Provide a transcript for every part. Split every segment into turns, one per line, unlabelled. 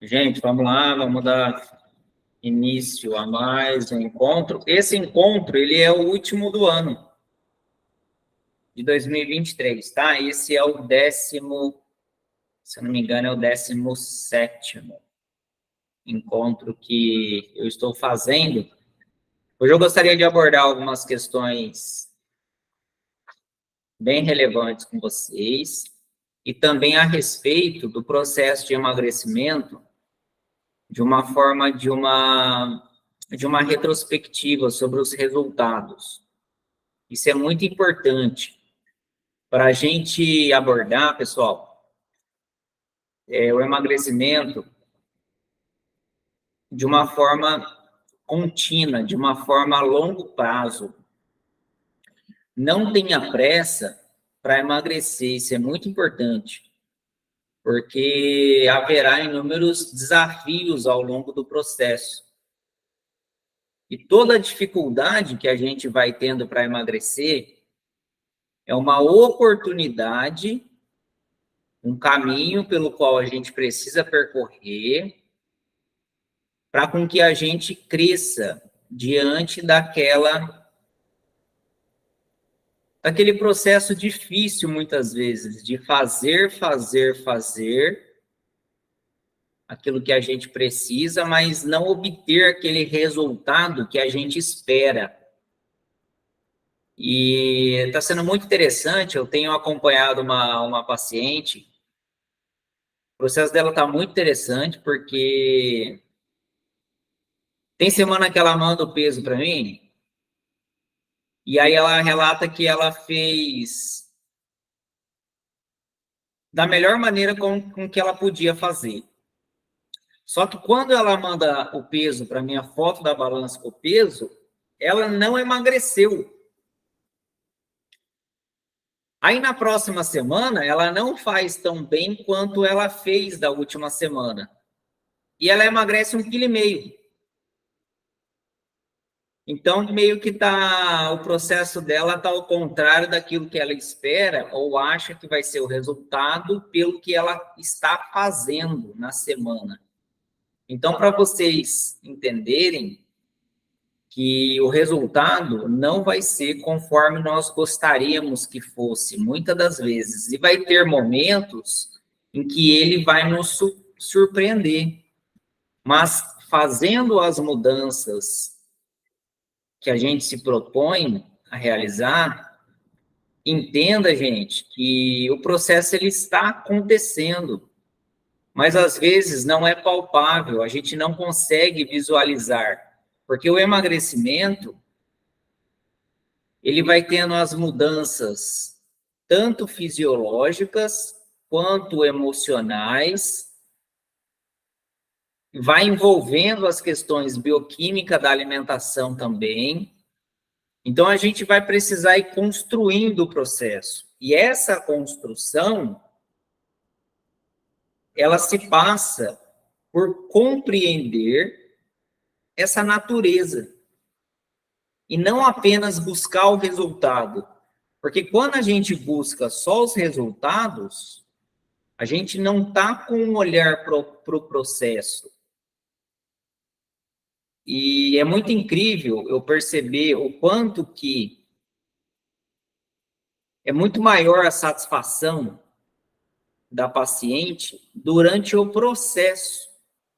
Gente, vamos lá, vamos dar início a mais um encontro. Esse encontro, ele é o último do ano, de 2023, tá? Esse é o décimo, se eu não me engano, é o 17º encontro que eu estou fazendo. Hoje eu gostaria de abordar algumas questões bem relevantes com vocês e também a respeito do processo de emagrecimento de uma forma de uma retrospectiva sobre os resultados. Isso é muito importante para a gente abordar, pessoal, o emagrecimento de uma forma contínua, de uma forma a longo prazo. Não tenha pressa para emagrecer, isso é muito importante, porque haverá inúmeros desafios ao longo do processo. E toda a dificuldade que a gente vai tendo para emagrecer é uma oportunidade, um caminho pelo qual a gente precisa percorrer para com que a gente cresça diante daquele processo difícil, muitas vezes, de fazer aquilo que a gente precisa, mas não obter aquele resultado que a gente espera. E está sendo muito interessante, eu tenho acompanhado uma paciente, o processo dela está muito interessante, porque tem semana que ela manda o peso para mim, e aí ela relata que ela fez da melhor maneira com que ela podia fazer. Só que quando ela manda o peso para mim, a foto da balança com o peso, ela não emagreceu. Aí na próxima semana, ela não faz tão bem quanto ela fez da última semana. E ela emagrece 1,5 kg. Então, meio que o processo dela está ao contrário daquilo que ela espera ou acha que vai ser o resultado pelo que ela está fazendo na semana. Então, para vocês entenderem que o resultado não vai ser conforme nós gostaríamos que fosse, muitas das vezes. E vai ter momentos em que ele vai nos surpreender. Mas fazendo as mudanças que a gente se propõe a realizar, entenda, gente, que o processo ele está acontecendo, mas às vezes não é palpável, a gente não consegue visualizar, porque o emagrecimento ele vai tendo as mudanças tanto fisiológicas quanto emocionais, vai envolvendo as questões bioquímicas da alimentação também. Então, a gente vai precisar ir construindo o processo. E essa construção, ela se passa por compreender essa natureza. E não apenas buscar o resultado. Porque quando a gente busca só os resultados, a gente não está com um olhar para o processo. E é muito incrível eu perceber o quanto que é muito maior a satisfação da paciente durante o processo,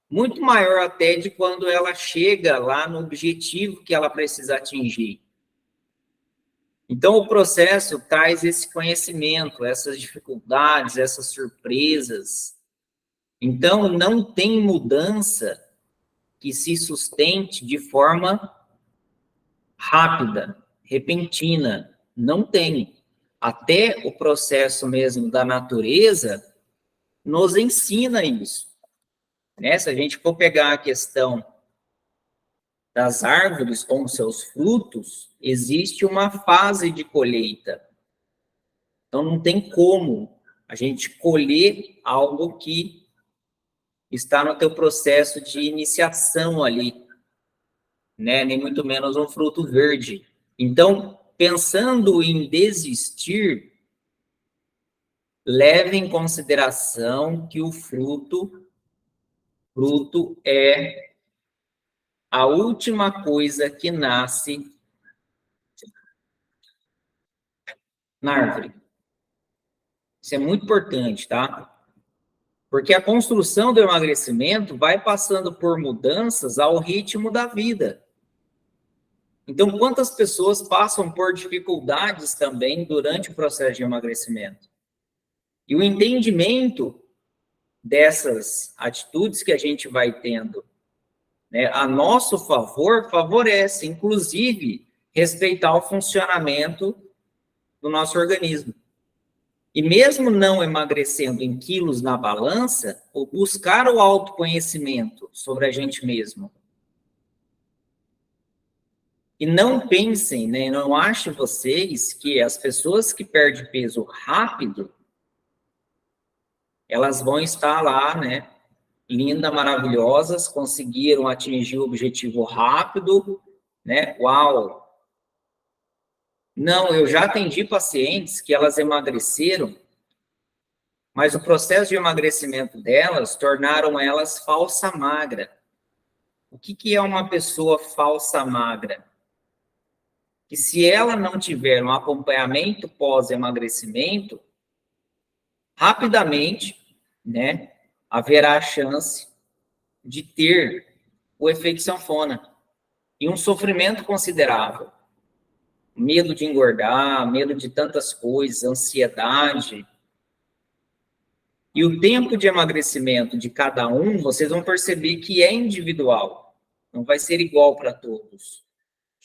muito maior até de quando ela chega lá no objetivo que ela precisa atingir. Então, o processo traz esse conhecimento, essas dificuldades, essas surpresas. Então, não tem mudança que se sustente de forma rápida, repentina. Não tem. Até o processo mesmo da natureza nos ensina isso. Né? Se a gente for pegar a questão das árvores com seus frutos, existe uma fase de colheita. Então, não tem como a gente colher algo que está no teu processo de iniciação ali, né? Nem muito menos um fruto verde. Então, pensando em desistir, leve em consideração que o fruto Fruto é a última coisa que nasce na árvore. Isso é muito importante, tá? Porque a construção do emagrecimento vai passando por mudanças ao ritmo da vida. Então, quantas pessoas passam por dificuldades também durante o processo de emagrecimento? E o entendimento dessas atitudes que a gente vai tendo, né, a nosso favor, favorece, inclusive, respeitar o funcionamento do nosso organismo. E mesmo não emagrecendo em quilos na balança, o buscar o autoconhecimento sobre a gente mesmo. E não pensem, né, não achem vocês que as pessoas que perdem peso rápido, elas vão estar lá, né, lindas, maravilhosas, conseguiram atingir o objetivo rápido, né, uau! Não, eu já atendi pacientes que elas emagreceram, mas o processo de emagrecimento delas tornaram elas falsa magra. O que é uma pessoa falsa magra? Que se ela não tiver um acompanhamento pós-emagrecimento, rapidamente, né, haverá a chance de ter o efeito sanfona e um sofrimento considerável. Medo de engordar, medo de tantas coisas, ansiedade. E o tempo de emagrecimento de cada um, vocês vão perceber que é individual. Não vai ser igual para todos.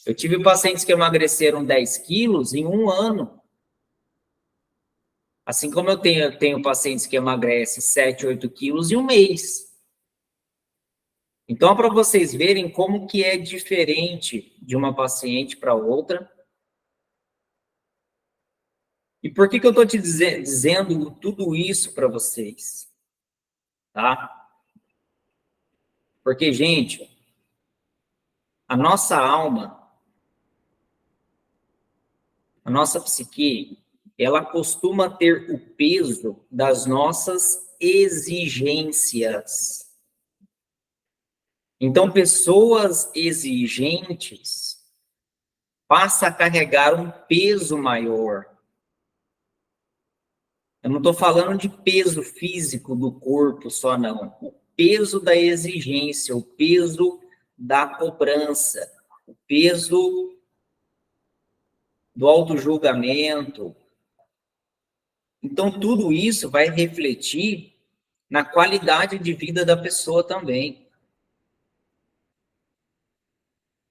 Eu tive pacientes que emagreceram 10 quilos em um ano. Assim como eu tenho pacientes que emagrecem 7, 8 quilos em um mês. Então, para vocês verem como que é diferente de uma paciente para outra. E por que eu estou te dizendo tudo isso para vocês? Tá? Porque, gente, a nossa alma, a nossa psique, ela costuma ter o peso das nossas exigências. Então, pessoas exigentes passam a carregar um peso maior. Eu não estou falando de peso físico do corpo só, não. O peso da exigência, o peso da cobrança, o peso do autojulgamento. Então, tudo isso vai refletir na qualidade de vida da pessoa também.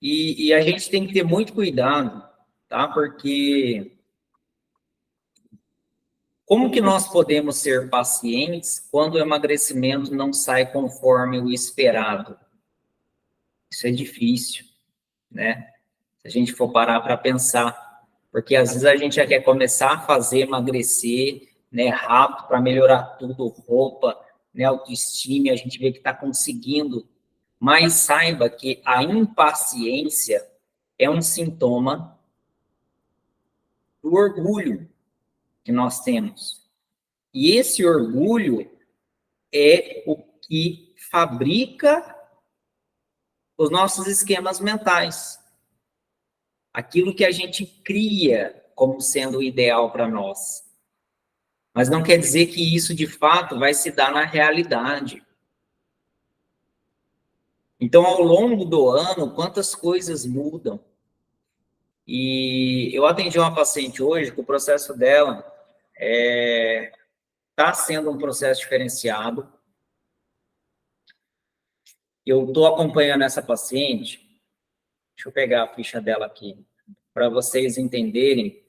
E a gente tem que ter muito cuidado, tá? Porque como que nós podemos ser pacientes quando o emagrecimento não sai conforme o esperado? Isso é difícil, né? Se a gente for parar para pensar, porque às vezes a gente já quer começar a fazer emagrecer, né, rápido para melhorar tudo, roupa, né, autoestima, a gente vê que está conseguindo, mas saiba que a impaciência é um sintoma do orgulho que nós temos. E esse orgulho é o que fabrica os nossos esquemas mentais. Aquilo que a gente cria como sendo o ideal para nós. Mas não quer dizer que isso, de fato, vai se dar na realidade. Então, ao longo do ano, quantas coisas mudam. E eu atendi uma paciente hoje que o processo dela está sendo um processo diferenciado. Eu estou acompanhando essa paciente. Deixa eu pegar a ficha dela aqui, para vocês entenderem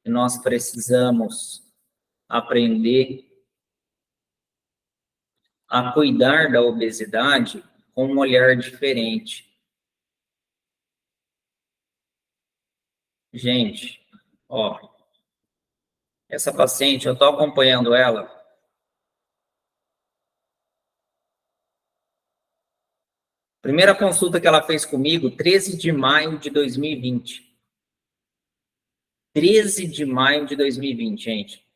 que nós precisamos aprender a cuidar da obesidade com um olhar diferente. Gente, ó, essa paciente, eu estou acompanhando ela. Primeira consulta que ela fez comigo, 13 de maio de 2020. 13 de maio de 2020, gente.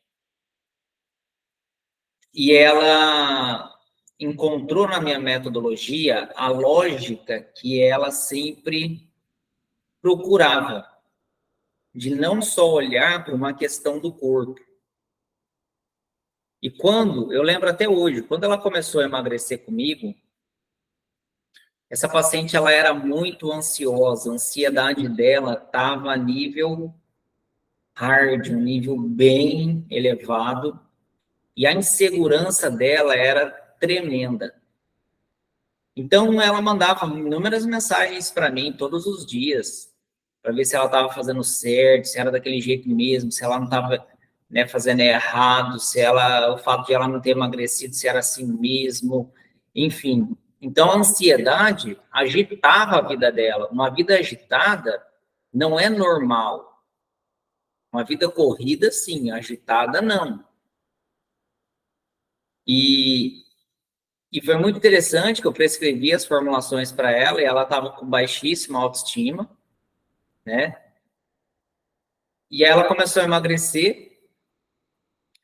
E ela encontrou na minha metodologia a lógica que ela sempre procurava, de não só olhar para uma questão do corpo. E eu lembro até hoje, quando ela começou a emagrecer comigo, essa paciente ela era muito ansiosa, a ansiedade dela estava a nível hard, um nível bem elevado, e a insegurança dela era tremenda. Então, ela mandava inúmeras mensagens para mim todos os dias, para ver se ela estava fazendo certo, se era daquele jeito mesmo, se ela não estava, né, fazendo errado, o fato de ela não ter emagrecido, se era assim mesmo, enfim. Então, a ansiedade agitava a vida dela. Uma vida agitada não é normal. Uma vida corrida, sim, agitada, não. E foi muito interessante que eu prescrevi as formulações para ela e ela estava com baixíssima autoestima, né? E aí ela começou a emagrecer.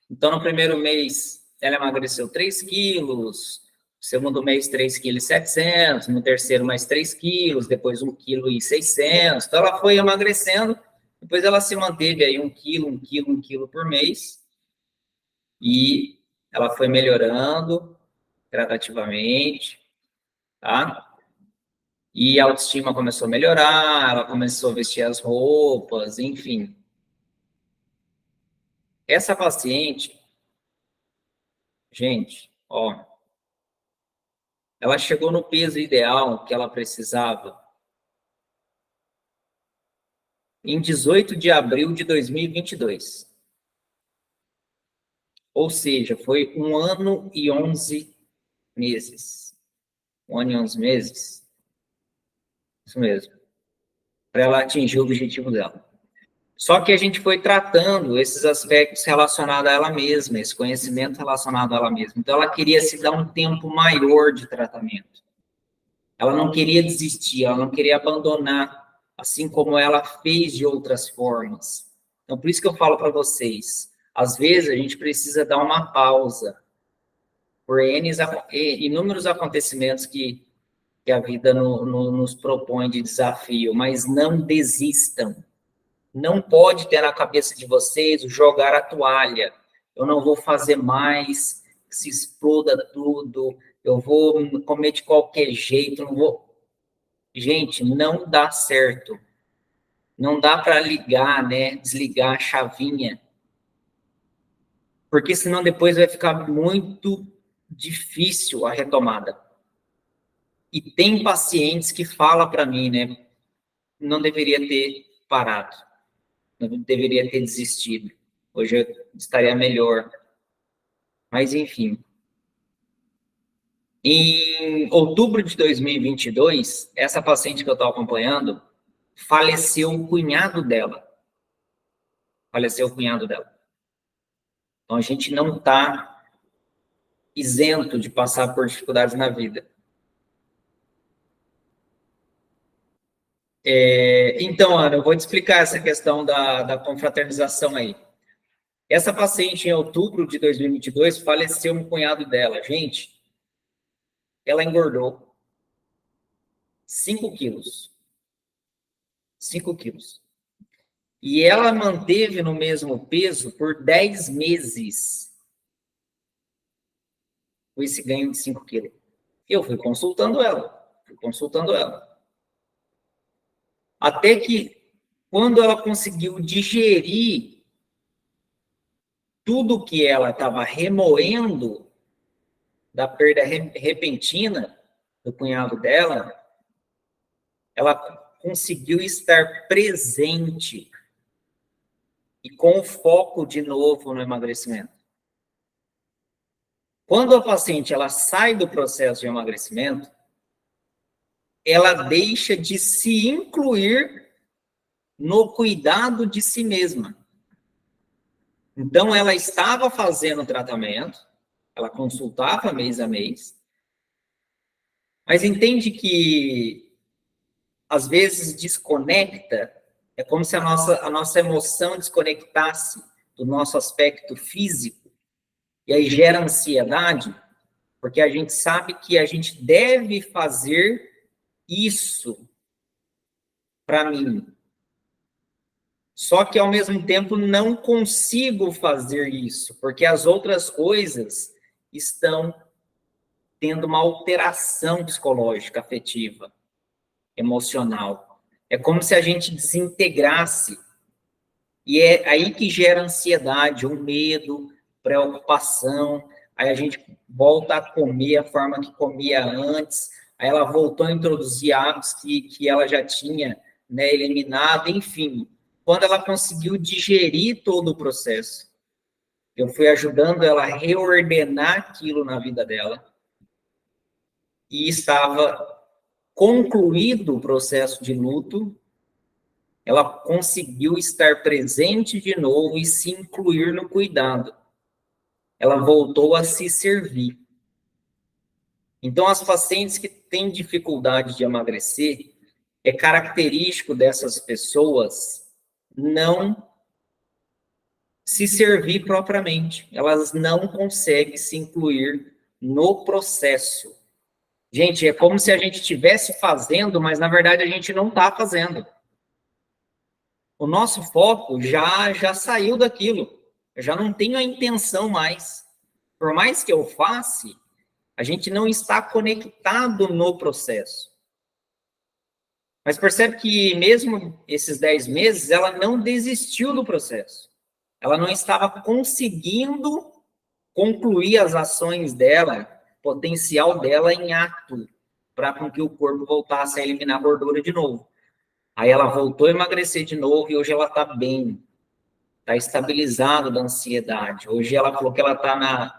Então, no primeiro mês, ela emagreceu 3 quilos. No segundo mês, 3,7 kg. No terceiro, mais 3 quilos. Depois, 1,6 kg. Então, ela foi emagrecendo. Depois, ela se manteve aí 1 quilo por mês. E ela foi melhorando gradativamente, tá? E a autoestima começou a melhorar, ela começou a vestir as roupas, enfim. Essa paciente, gente, ó, ela chegou no peso ideal que ela precisava em 18 de abril de 2022. Ou seja, foi 1 ano e 11 meses. 1 ano e 11 meses. Isso mesmo. Para ela atingir o objetivo dela. Só que a gente foi tratando esses aspectos relacionados a ela mesma, esse conhecimento relacionado a ela mesma. Então, ela queria se dar um tempo maior de tratamento. Ela não queria desistir, ela não queria abandonar, assim como ela fez de outras formas. Então, por isso que eu falo para vocês, às vezes a gente precisa dar uma pausa por inúmeros acontecimentos que a vida nos propõe de desafio, mas não desistam. Não pode ter na cabeça de vocês o jogar a toalha. Eu não vou fazer mais, se exploda tudo, eu vou comer de qualquer jeito, não vou. Gente, não dá certo. Não dá para ligar, né? Desligar a chavinha. Porque senão depois vai ficar muito difícil a retomada. E tem pacientes que falam para mim, né? Não deveria ter parado. Não deveria ter desistido. Hoje eu estaria melhor. Mas, enfim. Em outubro de 2022, essa paciente que eu estou acompanhando, faleceu o cunhado dela. Faleceu o cunhado dela. Então, a gente não está isento de passar por dificuldades na vida. Então, Ana, eu vou te explicar essa questão da confraternização aí. Essa paciente, em outubro de 2022, faleceu um cunhado dela. Gente, ela engordou 5 quilos. 5 quilos. E ela manteve no mesmo peso por 10 meses. Com esse ganho de 5 quilos. Eu fui consultando ela. Até que, quando ela conseguiu digerir tudo que ela estava remoendo da perda repentina do cunhado dela, ela conseguiu estar presente e com foco de novo no emagrecimento. Quando a paciente ela sai do processo de emagrecimento, ela deixa de se incluir no cuidado de si mesma. Então, ela estava fazendo tratamento, ela consultava mês a mês, mas entende que, às vezes, desconecta, é como se a nossa emoção desconectasse do nosso aspecto físico, e aí gera ansiedade. porque a gente sabe que a gente deve fazer isso para mim. Só que, ao mesmo tempo, não consigo fazer isso, porque as outras coisas estão tendo uma alteração psicológica, afetiva, emocional. É como se a gente desintegrasse. E é aí que gera ansiedade, o medo, preocupação. Aí a gente volta a comer a forma que comia antes. Aí ela voltou a introduzir hábitos que ela já tinha, né, eliminado, enfim. Quando ela conseguiu digerir todo o processo, eu fui ajudando ela a reordenar aquilo na vida dela. E estava concluído o processo de luto, ela conseguiu estar presente de novo e se incluir no cuidado. Ela voltou a se servir. Então, as pacientes que têm dificuldade de emagrecer, é característico dessas pessoas não se servir propriamente. Elas não conseguem se incluir no processo. Gente, é como se a gente estivesse fazendo, mas na verdade a gente não está fazendo. O nosso foco já saiu daquilo. Eu já não tenho a intenção mais. Por mais que eu faça, a gente não está conectado no processo. Mas percebe que mesmo esses 10 meses, ela não desistiu do processo. Ela não estava conseguindo concluir as ações dela, potencial dela em ato, para com que o corpo voltasse a eliminar gordura de novo. Aí ela voltou a emagrecer de novo e hoje ela está bem, está estabilizada da ansiedade. Hoje ela falou que ela está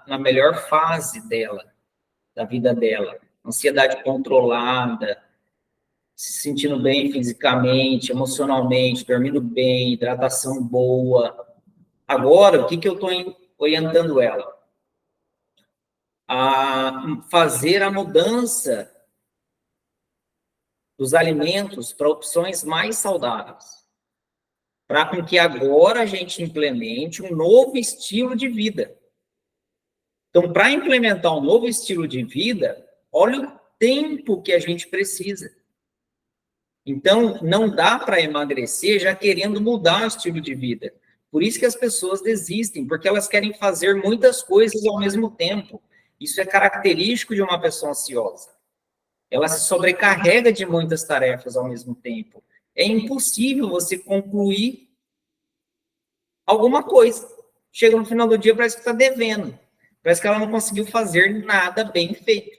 na melhor fase dela, da vida dela. Ansiedade controlada, se sentindo bem fisicamente, emocionalmente, dormindo bem, hidratação boa. Agora, o que eu estou orientando ela? A fazer a mudança dos alimentos para opções mais saudáveis, para com que agora a gente implemente um novo estilo de vida. Então, para implementar um novo estilo de vida, olha o tempo que a gente precisa. Então, não dá para emagrecer já querendo mudar o estilo de vida. Por isso que as pessoas desistem, porque elas querem fazer muitas coisas ao mesmo tempo. Isso é característico de uma pessoa ansiosa. Ela se sobrecarrega de muitas tarefas ao mesmo tempo. É impossível você concluir alguma coisa. Chega no final do dia, parece que está devendo. Parece que ela não conseguiu fazer nada bem feito.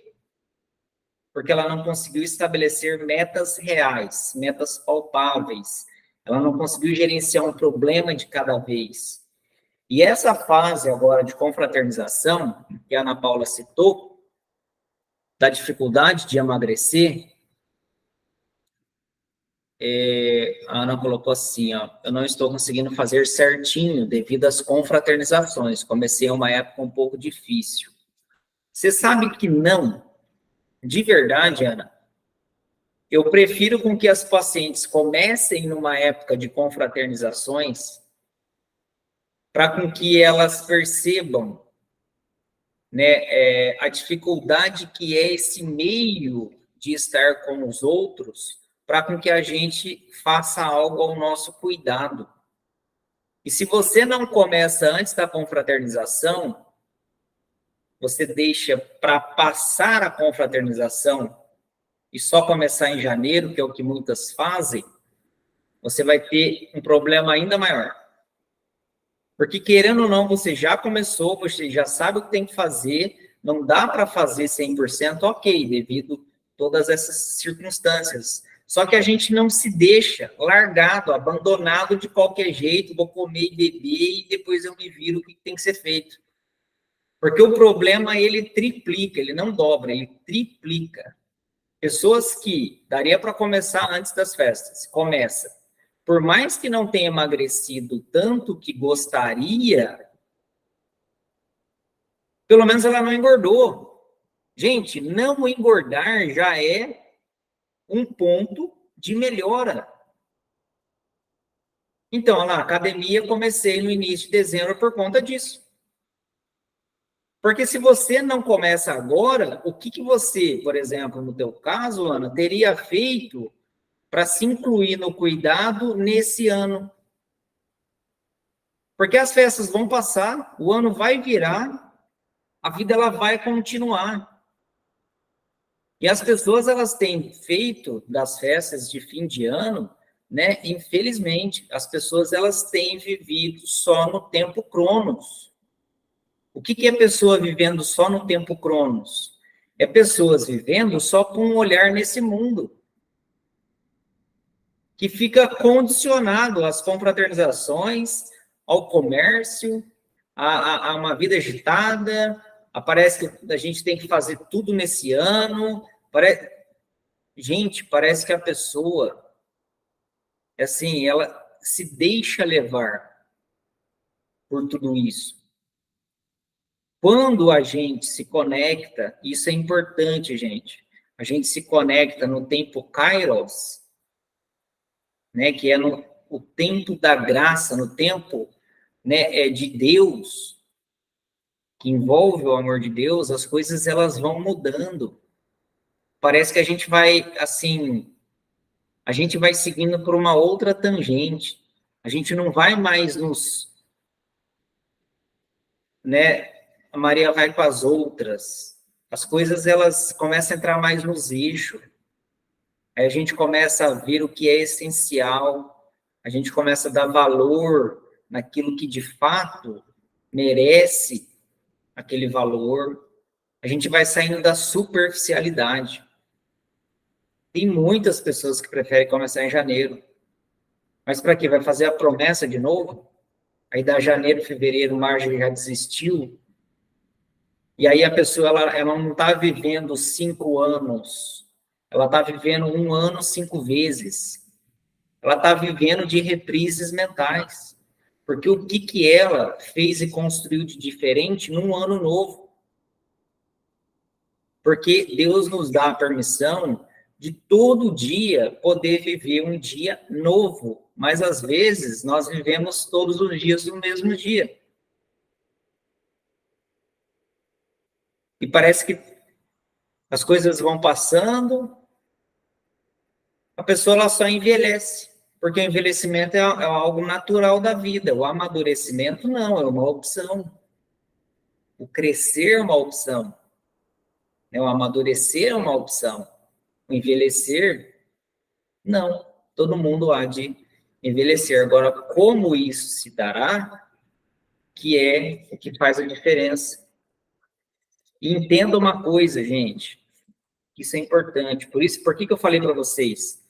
Porque ela não conseguiu estabelecer metas reais, metas palpáveis. Ela não conseguiu gerenciar um problema de cada vez. E essa fase agora de confraternização, que a Ana Paula citou, da dificuldade de emagrecer, a Ana colocou assim, ó, eu não estou conseguindo fazer certinho devido às confraternizações. Comecei uma época um pouco difícil. Você sabe que não? De verdade, Ana, eu prefiro com que as pacientes comecem numa época de confraternizações para com que elas percebam, né, a dificuldade que é esse meio de estar com os outros, para com que a gente faça algo ao nosso cuidado. E se você não começa antes da confraternização, você deixa para passar a confraternização e só começar em janeiro, que é o que muitas fazem, você vai ter um problema ainda maior. Porque, querendo ou não, você já começou, você já sabe o que tem que fazer, não dá para fazer 100%, ok, devido a todas essas circunstâncias. Só que a gente não se deixa largado, abandonado de qualquer jeito, vou comer e beber e depois eu me viro o que tem que ser feito. Porque o problema, ele triplica, ele não dobra, ele triplica. Pessoas que daria para começar antes das festas, começa. Por mais que não tenha emagrecido tanto que gostaria, pelo menos ela não engordou. Gente, não engordar já é um ponto de melhora. Então, na academia, comecei no início de dezembro por conta disso. Porque se você não começa agora, o que você, por exemplo, no teu caso, Ana, teria feito para se incluir no cuidado nesse ano? Porque as festas vão passar, o ano vai virar, a vida ela vai continuar. E as pessoas elas têm feito das festas de fim de ano, né? Infelizmente, as pessoas elas têm vivido só no tempo Cronos. O que é pessoa vivendo só no tempo Cronos? É pessoas vivendo só com um olhar nesse mundo, que fica condicionado às confraternizações, ao comércio, a uma vida agitada. Parece que a gente tem que fazer tudo nesse ano. Gente, parece que a pessoa, assim, ela se deixa levar por tudo isso. Quando a gente se conecta, isso é importante, gente. A gente se conecta no tempo Kairos, né, que é o tempo da graça, no tempo, né, de Deus, que envolve o amor de Deus, as coisas elas vão mudando. Parece que a gente vai, assim, a gente vai seguindo por uma outra tangente. A gente não vai mais né, a Maria vai com as outras. As coisas, elas começam a entrar mais nos eixos. Aí a gente começa a ver o que é essencial. A gente começa a dar valor naquilo que, de fato, merece aquele valor. A gente vai saindo da superficialidade. Tem muitas pessoas que preferem começar em janeiro. Mas para quê? Vai fazer a promessa de novo? Aí dá janeiro, fevereiro, março, já desistiu. E aí a pessoa ela não está vivendo 5 anos. Ela está vivendo 1 ano 5 vezes. Ela está vivendo de reprises mentais. Porque o que ela fez e construiu de diferente num ano novo? Porque Deus nos dá a permissão de todo dia poder viver um dia novo. Mas às vezes nós vivemos todos os dias no mesmo dia. E parece que as coisas vão passando, a pessoa ela só envelhece. Porque o envelhecimento é algo natural da vida. O amadurecimento não, é uma opção. O crescer é uma opção. O amadurecer é uma opção. O envelhecer, não. Todo mundo há de envelhecer. Agora, como isso se dará, que é o que faz a diferença. E entenda uma coisa, gente, isso é importante. Por que eu falei para vocês?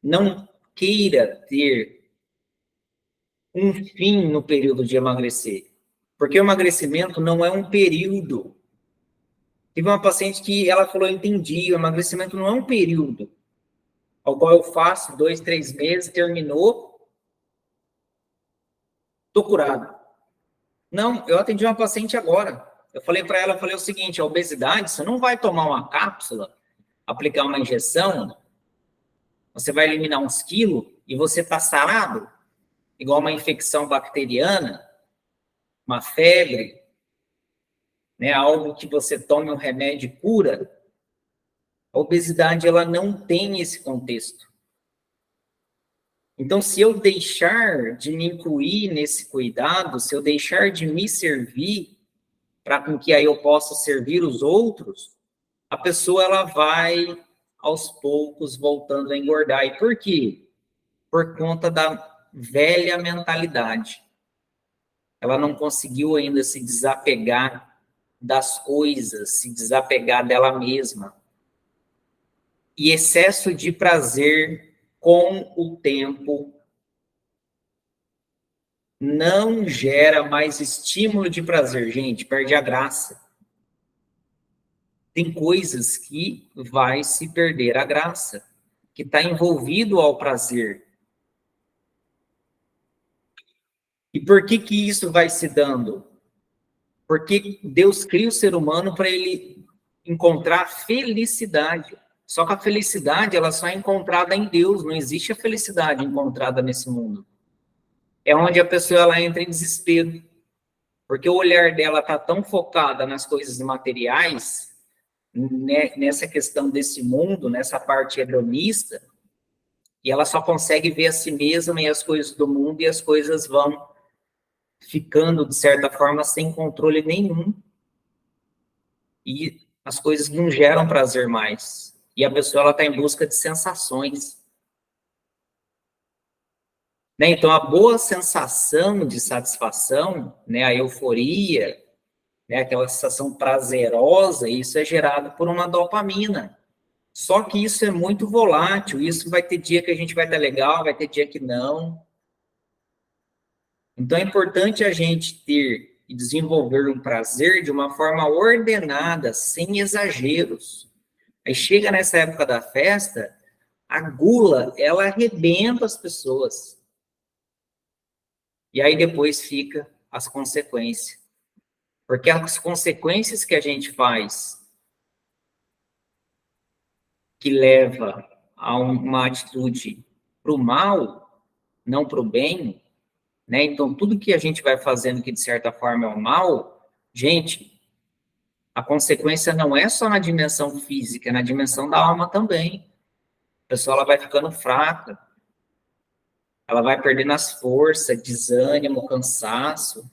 Não queira ter um fim no período de emagrecer. Porque o emagrecimento não é um período. Tive uma paciente que ela falou, eu entendi, o emagrecimento não é um período, ao qual eu faço 2, 3 meses, terminou, tô curado. Não, eu atendi uma paciente agora. Eu falei para ela, falei o seguinte, a obesidade, você não vai tomar uma cápsula, aplicar uma injeção, você vai eliminar uns quilos e você tá sarado, igual uma infecção bacteriana, uma febre, né, algo que você tome um remédio e cura. A obesidade, ela não tem esse contexto. Então, se eu deixar de me incluir nesse cuidado, se eu deixar de me servir, para com que aí eu possa servir os outros, a pessoa ela vai, aos poucos, voltando a engordar. E por quê? Por conta da velha mentalidade. Ela não conseguiu ainda se desapegar das coisas, se desapegar dela mesma. E excesso de prazer com o tempo não gera mais estímulo de prazer, gente, perde a graça. Tem coisas que vai se perder a graça, que está envolvido ao prazer. E por que isso vai se dando? Porque Deus cria o ser humano para ele encontrar felicidade. Só que a felicidade, ela só é encontrada em Deus, não existe a felicidade encontrada nesse mundo. É onde a pessoa ela entra em desespero. Porque o olhar dela está tão focada nas coisas materiais, né, nessa questão desse mundo, nessa parte hedonista, e ela só consegue ver a si mesma e as coisas do mundo, e as coisas vão ficando, de certa forma, sem controle nenhum. E as coisas não geram prazer mais. E a pessoa está em busca de sensações. Né? Então, a boa sensação de satisfação, né, a euforia, né, aquela sensação prazerosa, isso é gerado por uma dopamina. Só que isso é muito volátil, isso vai ter dia que a gente vai estar legal, vai ter dia que não. Então, é importante a gente ter e desenvolver um prazer de uma forma ordenada, sem exageros. Aí chega nessa época da festa, a gula, ela arrebenta as pessoas. E aí depois fica as consequências. Porque as consequências que a gente faz, que leva a uma atitude para o mal, não para o bem, né? Então, tudo que a gente vai fazendo que, de certa forma, é o mal, gente, a consequência não é só na dimensão física, é na dimensão da alma também. A pessoa ela vai ficando fraca, ela vai perdendo as forças, desânimo, cansaço,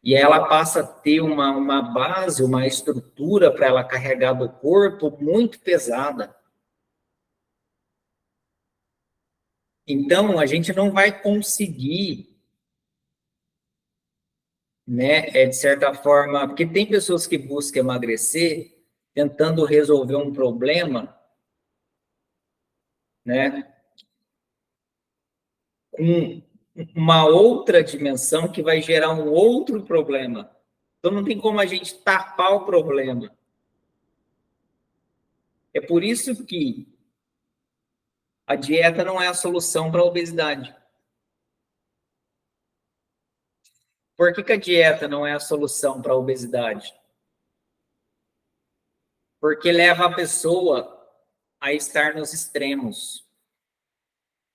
e ela passa a ter uma base, uma estrutura para ela carregar do corpo muito pesada. Então, a gente não vai conseguir, né, de certa forma, porque tem pessoas que buscam emagrecer tentando resolver um problema, né, com uma outra dimensão que vai gerar um outro problema. Então, não tem como a gente tapar o problema. É por isso que a dieta não é a solução para a obesidade. Por que a dieta não é a solução para a obesidade? Porque leva a pessoa a estar nos extremos.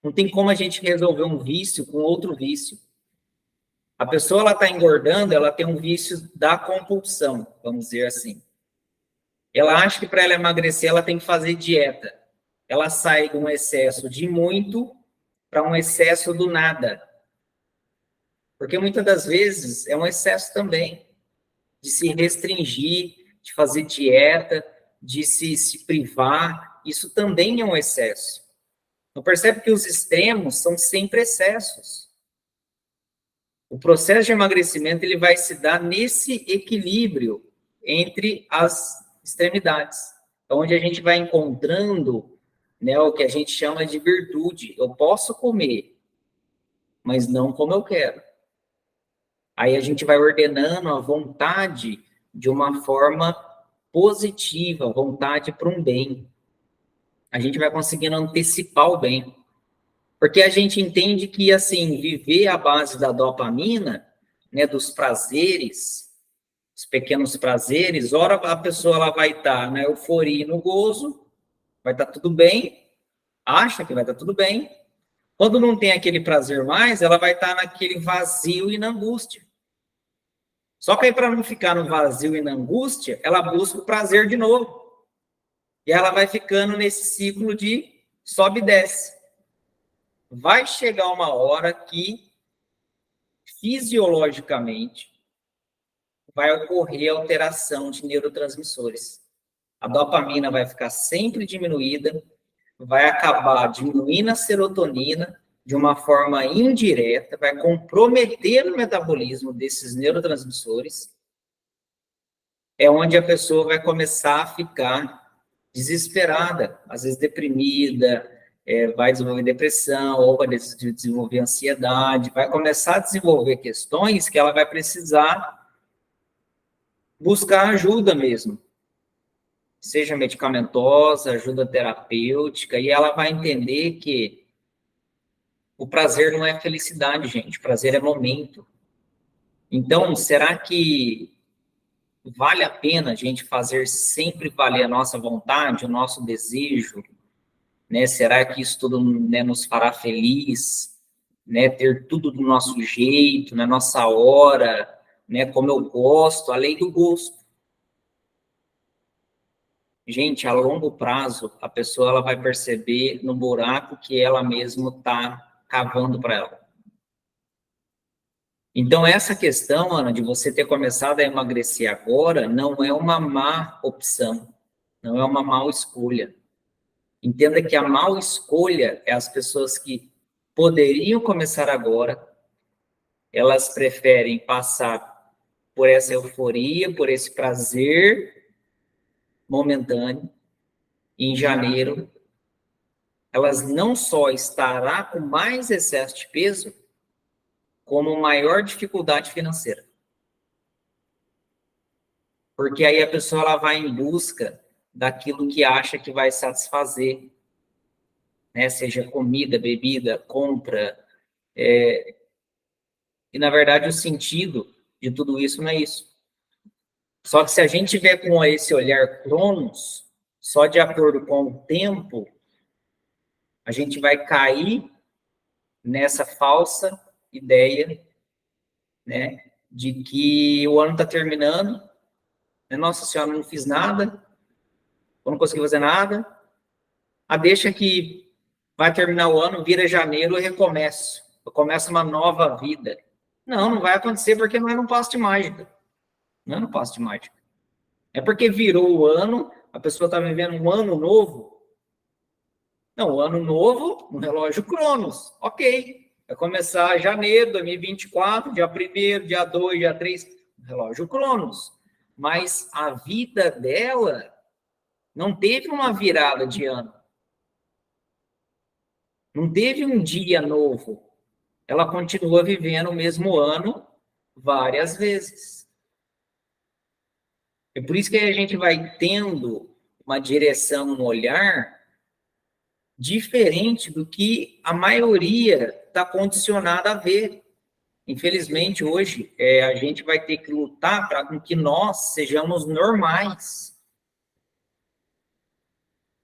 Não tem como a gente resolver um vício com outro vício. A pessoa ela está engordando, ela tem um vício da compulsão, vamos dizer assim. Ela acha que para ela emagrecer, ela tem que fazer dieta. Ela sai de um excesso de muito para um excesso do nada. Porque muitas das vezes é um excesso também de se restringir, de fazer dieta, de se privar. Isso também é um excesso. Então, percebe que os extremos são sempre excessos. O processo de emagrecimento ele vai se dar nesse equilíbrio entre as extremidades, onde a gente vai encontrando, né, o que a gente chama de virtude. Eu posso comer, mas não como eu quero. Aí a gente vai ordenando a vontade de uma forma positiva, vontade para um bem. A gente vai conseguindo antecipar o bem. Porque a gente entende que, assim, viver à base da dopamina, né, dos prazeres, os pequenos prazeres, ora a pessoa ela vai estar na euforia e no gozo, vai estar tudo bem, acha que vai estar tudo bem. Quando não tem aquele prazer mais, ela vai estar naquele vazio e na angústia. Só que aí, para não ficar no vazio e na angústia, ela busca o prazer de novo. E ela vai ficando nesse ciclo de sobe e desce. Vai chegar uma hora que, fisiologicamente, vai ocorrer alteração de neurotransmissores. A dopamina vai ficar sempre diminuída, vai acabar diminuindo a serotonina de uma forma indireta, vai comprometer o metabolismo desses neurotransmissores. É onde a pessoa vai começar a ficar desesperada, às vezes deprimida, vai desenvolver depressão, ou vai desenvolver ansiedade, vai começar a desenvolver questões que ela vai precisar buscar ajuda mesmo, seja medicamentosa, ajuda terapêutica, e ela vai entender que o prazer não é felicidade, gente, o prazer é momento. Então, será que vale a pena a gente fazer sempre valer a nossa vontade, o nosso desejo, né? Será que isso tudo, né, nos fará feliz? né, ter tudo do nosso jeito, na nossa hora, né, como eu gosto, a lei do gosto. Gente, a longo prazo, a pessoa ela vai perceber no buraco que ela mesma está cavando para ela. Então, essa questão, Ana, de você ter começado a emagrecer agora, não é uma má opção, não é uma má escolha. Entenda que a má escolha é as pessoas que poderiam começar agora, elas preferem passar por essa euforia, por esse prazer momentâneo, em janeiro, elas não só estará com mais excesso de peso, como maior dificuldade financeira. Porque aí a pessoa ela vai em busca daquilo que acha que vai satisfazer, né? Seja comida, bebida, compra. E, na verdade, o sentido de tudo isso não é isso. Só que se a gente tiver com esse olhar cronos, só de acordo com o tempo, a gente vai cair nessa falsa ideia, né, de que o ano está terminando, né, nossa senhora, não fiz nada, eu não consegui fazer nada, deixa que vai terminar o ano, vira janeiro, eu começo uma nova vida. Não, não vai acontecer porque não é um passo de mágica, não é um passo de mágica. É porque virou o ano, a pessoa está vivendo um ano novo. Não, o ano novo, um relógio Cronos, ok. Vai começar janeiro de 2024, dia 1º, dia 2, dia 3, relógio Cronos. Mas a vida dela não teve uma virada de ano. Não teve um dia novo. Ela continua vivendo o mesmo ano várias vezes. É por isso que a gente vai tendo uma direção no olhar diferente do que a maioria está condicionada a ver. Infelizmente, hoje, a gente vai ter que lutar para que nós sejamos normais.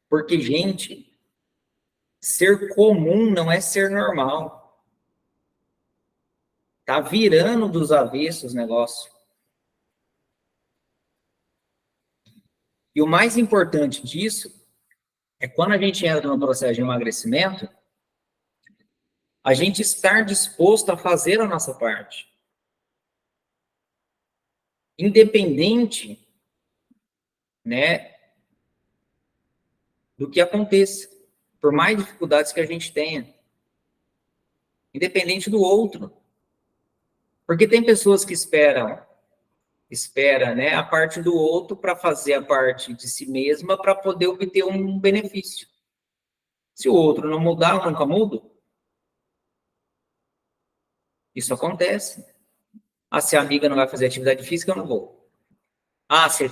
Porque, gente, ser comum não é ser normal. Tá virando dos avessos o negócio. E o mais importante disso é quando a gente entra no processo de emagrecimento, a gente estar disposto a fazer a nossa parte. Independente, né, do que aconteça, por mais dificuldades que a gente tenha. Independente do outro. Porque tem pessoas que espera, né, a parte do outro para fazer a parte de si mesma para poder obter um benefício. Se o outro não mudar, eu nunca mudo. Isso acontece. Se a amiga não vai fazer atividade física, eu não vou.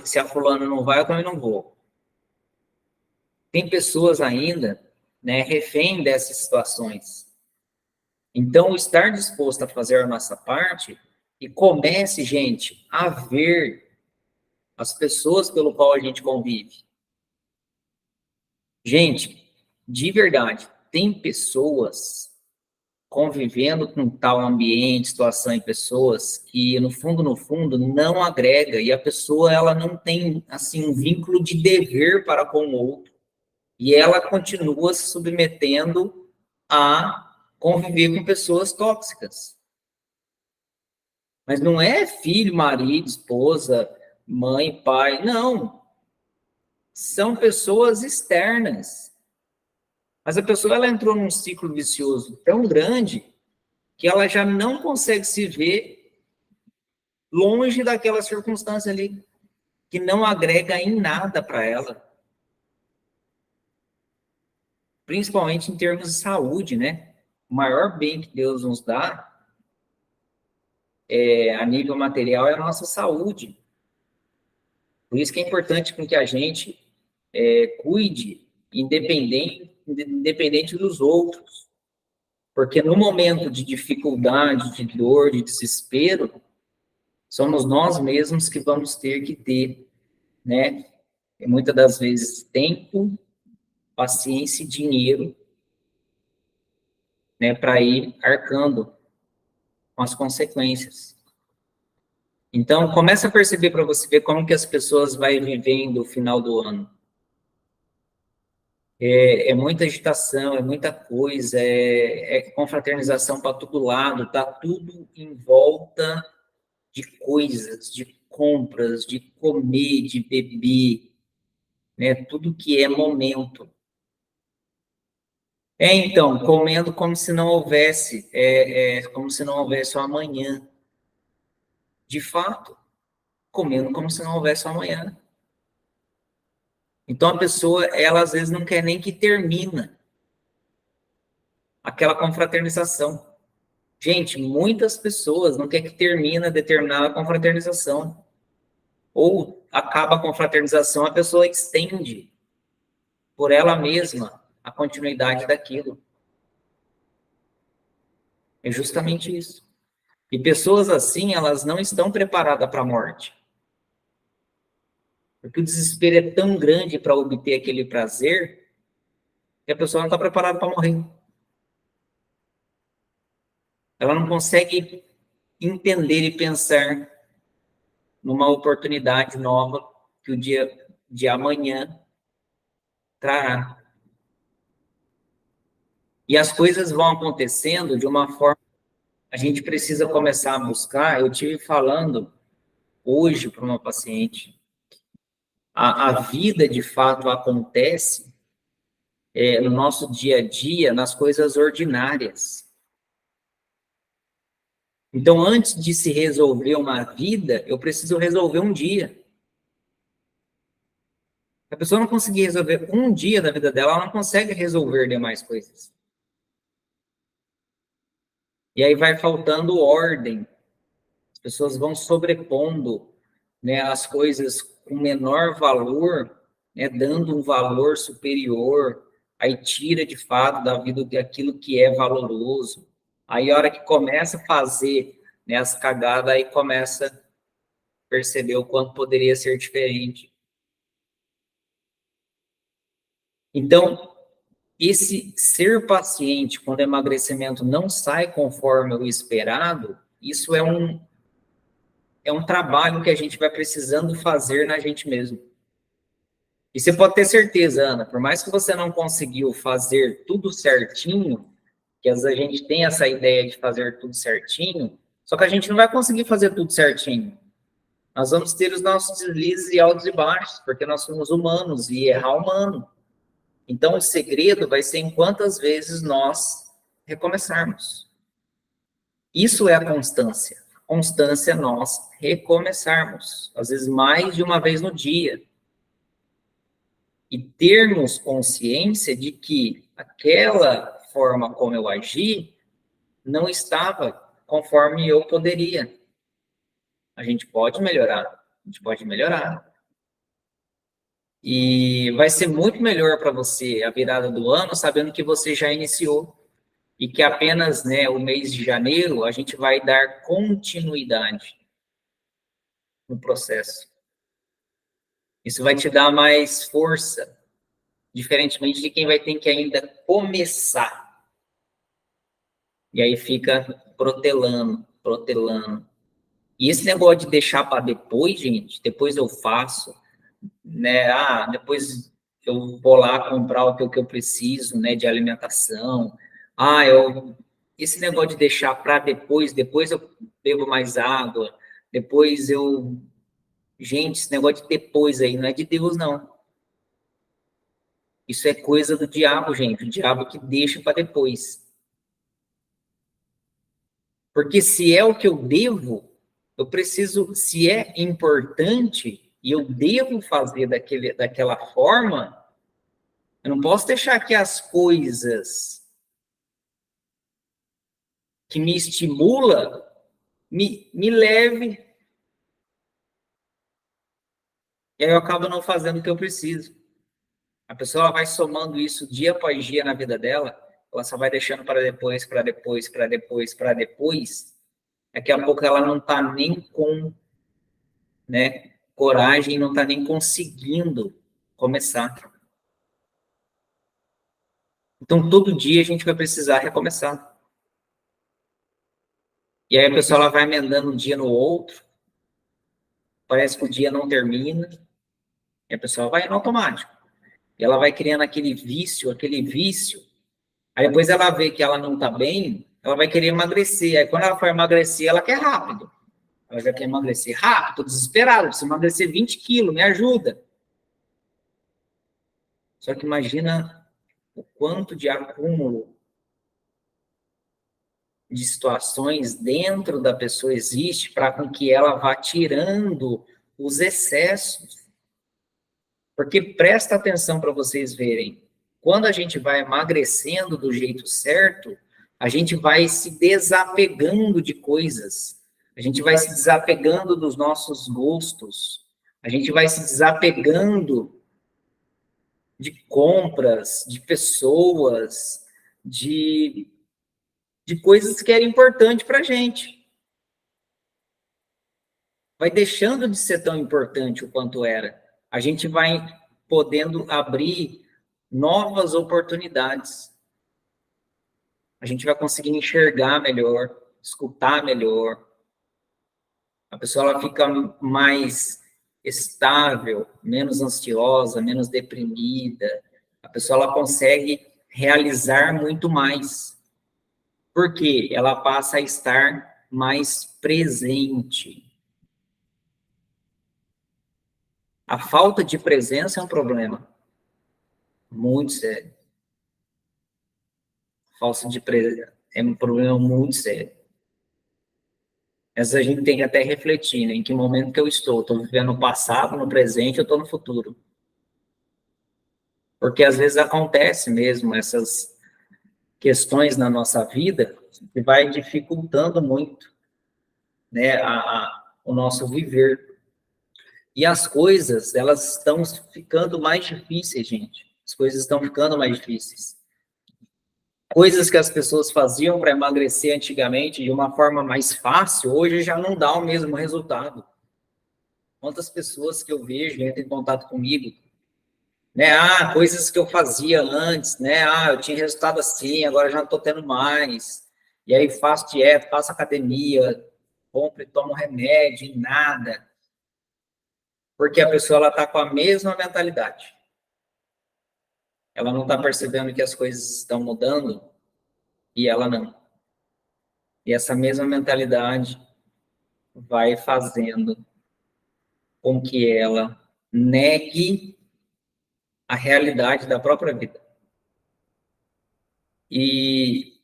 Se a fulana não vai, eu também não vou. Tem pessoas ainda, né, refém dessas situações. Então, estar disposto a fazer a nossa parte e comece, gente, a ver as pessoas pelo qual a gente convive. Gente, de verdade, tem pessoas convivendo com tal ambiente, situação e pessoas que, no fundo, não agrega, e a pessoa, ela não tem, assim, um vínculo de dever para com o outro, e ela continua se submetendo a conviver com pessoas tóxicas. Mas não é filho, marido, esposa, mãe, pai, não. São pessoas externas. Mas a pessoa ela entrou num ciclo vicioso tão grande que ela já não consegue se ver longe daquela circunstância ali, que não agrega em nada para ela. Principalmente em termos de saúde, né? O maior bem que Deus nos dá a nível material é a nossa saúde. Por isso que é importante que a gente cuide, independente dos outros. Porque no momento de dificuldade, de dor, de desespero, somos nós mesmos que vamos ter, né? E muitas das vezes tempo, paciência e dinheiro né, para ir arcando com as consequências. Então, começa a perceber para você ver como que as pessoas vão vivendo o final do ano. É muita agitação, é muita coisa, é confraternização para todo lado, tá tudo em volta de coisas, de compras, de comer, de beber, né? Tudo que é momento. Então, comendo como se não houvesse, como se não houvesse o amanhã. De fato, comendo como se não houvesse o amanhã. Então, a pessoa, ela às vezes não quer nem que termina aquela confraternização. Gente, muitas pessoas não querem que termine determinada confraternização. Ou acaba a confraternização, a pessoa estende por ela mesma a continuidade daquilo. É justamente isso. E pessoas assim, elas não estão preparadas para a morte. Porque o desespero é tão grande para obter aquele prazer que a pessoa não está preparada para morrer. Ela não consegue entender e pensar numa oportunidade nova que o dia de amanhã trará. E as coisas vão acontecendo de uma forma. A gente precisa começar a buscar. Eu tive falando hoje para uma paciente, a vida de fato acontece no nosso dia a dia, nas coisas ordinárias. Então, antes de se resolver uma vida, eu preciso resolver um dia. Se a pessoa não conseguir resolver um dia da vida dela, ela não consegue resolver demais coisas. E aí vai faltando ordem. As pessoas vão sobrepondo, né, as coisas com menor valor, né, dando um valor superior, aí tira de fato da vida aquilo que é valoroso. Aí a hora que começa a fazer, né, as cagadas, aí começa a perceber o quanto poderia ser diferente. Então, esse ser paciente, quando o emagrecimento não sai conforme o esperado, isso é um trabalho que a gente vai precisando fazer na gente mesmo. E você pode ter certeza, Ana, por mais que você não conseguiu fazer tudo certinho, que às vezes a gente tem essa ideia de fazer tudo certinho, só que a gente não vai conseguir fazer tudo certinho. Nós vamos ter os nossos deslizes e altos e baixos, porque nós somos humanos e errar humano. Então, o segredo vai ser em quantas vezes nós recomeçarmos. Isso é a constância. Constância é nós recomeçarmos, às vezes mais de uma vez no dia. E termos consciência de que aquela forma como eu agi não estava conforme eu poderia. A gente pode melhorar, a gente pode melhorar. E vai ser muito melhor para você a virada do ano sabendo que você já iniciou e que apenas, né, o mês de janeiro a gente vai dar continuidade no processo. Isso vai te dar mais força, diferentemente de quem vai ter que ainda começar. E aí fica protelando, protelando. E esse negócio de deixar para depois, gente, depois eu faço, né? Depois eu vou lá comprar o que eu preciso, né, de alimentação. Esse negócio de deixar para depois eu bebo mais água, depois eu. Gente, esse negócio de depois aí não é de Deus, não. Isso é coisa do diabo, gente. O diabo que deixa para depois. Porque se é o que eu devo, eu preciso, se é importante e eu devo fazer daquela forma, eu não posso deixar que as coisas que me estimulam me leve e aí eu acabo não fazendo o que eu preciso. A pessoa vai somando isso dia após dia na vida dela, ela só vai deixando para depois, para depois, para depois, para depois. Daqui a pouco ela não está nem com, né, coragem, não está nem conseguindo começar. Então, todo dia a gente vai precisar recomeçar. E aí a pessoa ela vai emendando um dia no outro, parece que o dia não termina, e a pessoa vai no automático. E ela vai criando aquele vício. Aí depois ela vê que ela não está bem, ela vai querer emagrecer. Aí quando ela for emagrecer, ela quer rápido. Ela já quer emagrecer rápido, estou desesperado, preciso emagrecer 20 quilos, me ajuda. Só que imagina o quanto de acúmulo de situações dentro da pessoa existe para com que ela vá tirando os excessos. Porque presta atenção para vocês verem, quando a gente vai emagrecendo do jeito certo, a gente vai se desapegando de coisas, a gente vai se desapegando dos nossos gostos, a gente vai se desapegando de compras, de pessoas, de coisas que eram importantes para a gente. Vai deixando de ser tão importante o quanto era. A gente vai podendo abrir novas oportunidades. A gente vai conseguindo enxergar melhor, escutar melhor. A pessoa ela fica mais estável, menos ansiosa, menos deprimida. A pessoa ela consegue realizar muito mais. Porque ela passa a estar mais presente. A falta de presença é um problema muito sério. Falta de presença é um problema muito sério. Essa a gente tem que até refletir, né? Em que momento que eu estou? Estou vivendo no passado, no presente, ou estou no futuro? Porque às vezes acontece mesmo essas questões na nossa vida que vai dificultando muito, né, o nosso viver. E as coisas, elas estão ficando mais difíceis, gente. As coisas estão ficando mais difíceis. Coisas que as pessoas faziam para emagrecer antigamente de uma forma mais fácil, hoje já não dá o mesmo resultado. Quantas pessoas que eu vejo entram em contato comigo, né? Ah, coisas que eu fazia antes, né? Ah, eu tinha resultado assim, agora já não estou tendo mais. E aí faço dieta, faço academia, compro e tomo remédio e nada. Porque a pessoa ela está com a mesma mentalidade. Ela não está percebendo que as coisas estão mudando e ela não. E essa mesma mentalidade vai fazendo com que ela negue a realidade da própria vida. E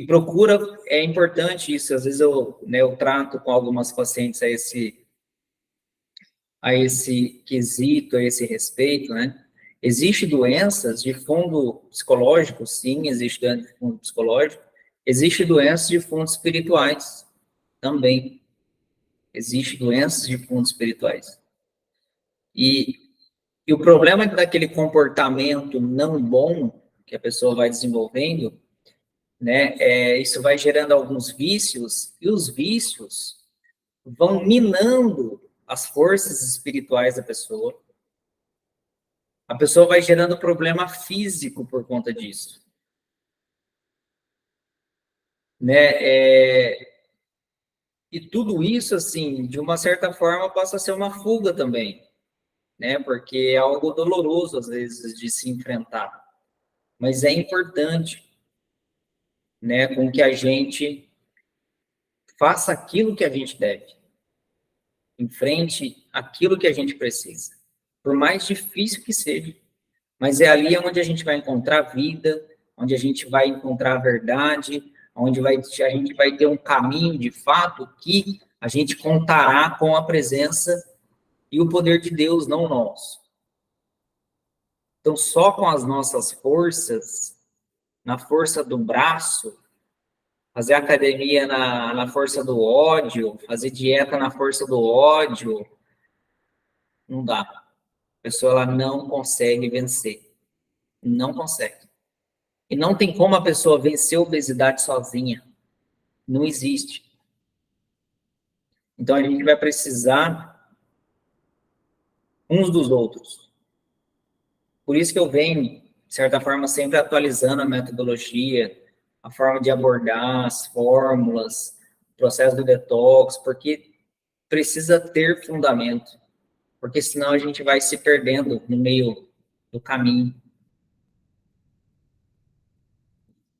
procura, é importante isso, às vezes eu trato com algumas pacientes a esse quesito, a esse respeito, né? Existem doenças de fundo psicológico, sim, existe doença de fundo psicológico, existe doenças de fundo espirituais também. Existem doenças de fundo espirituais. E o problema é que daquele comportamento não bom que a pessoa vai desenvolvendo, né, isso vai gerando alguns vícios, e os vícios vão minando as forças espirituais da pessoa. A pessoa vai gerando problema físico por conta disso. Né? E tudo isso, assim, de uma certa forma, passa a ser uma fuga também, né? Porque é algo doloroso, às vezes, de se enfrentar. Mas é importante, né, com que a gente faça aquilo que a gente deve, enfrente aquilo que a gente precisa, por mais difícil que seja. Mas é ali onde a gente vai encontrar vida, onde a gente vai encontrar a verdade, onde a gente vai ter um caminho de fato que a gente contará com a presença e o poder de Deus, não nosso. Então, só com as nossas forças, na força do braço, fazer academia na força do ódio, fazer dieta na força do ódio, não dá. A pessoa ela não consegue vencer. Não consegue. E não tem como a pessoa vencer a obesidade sozinha. Não existe. Então a gente vai precisar uns dos outros. Por isso que eu venho de certa forma, sempre atualizando a metodologia, a forma de abordar as fórmulas, o processo do detox, porque precisa ter fundamento, porque senão a gente vai se perdendo no meio do caminho.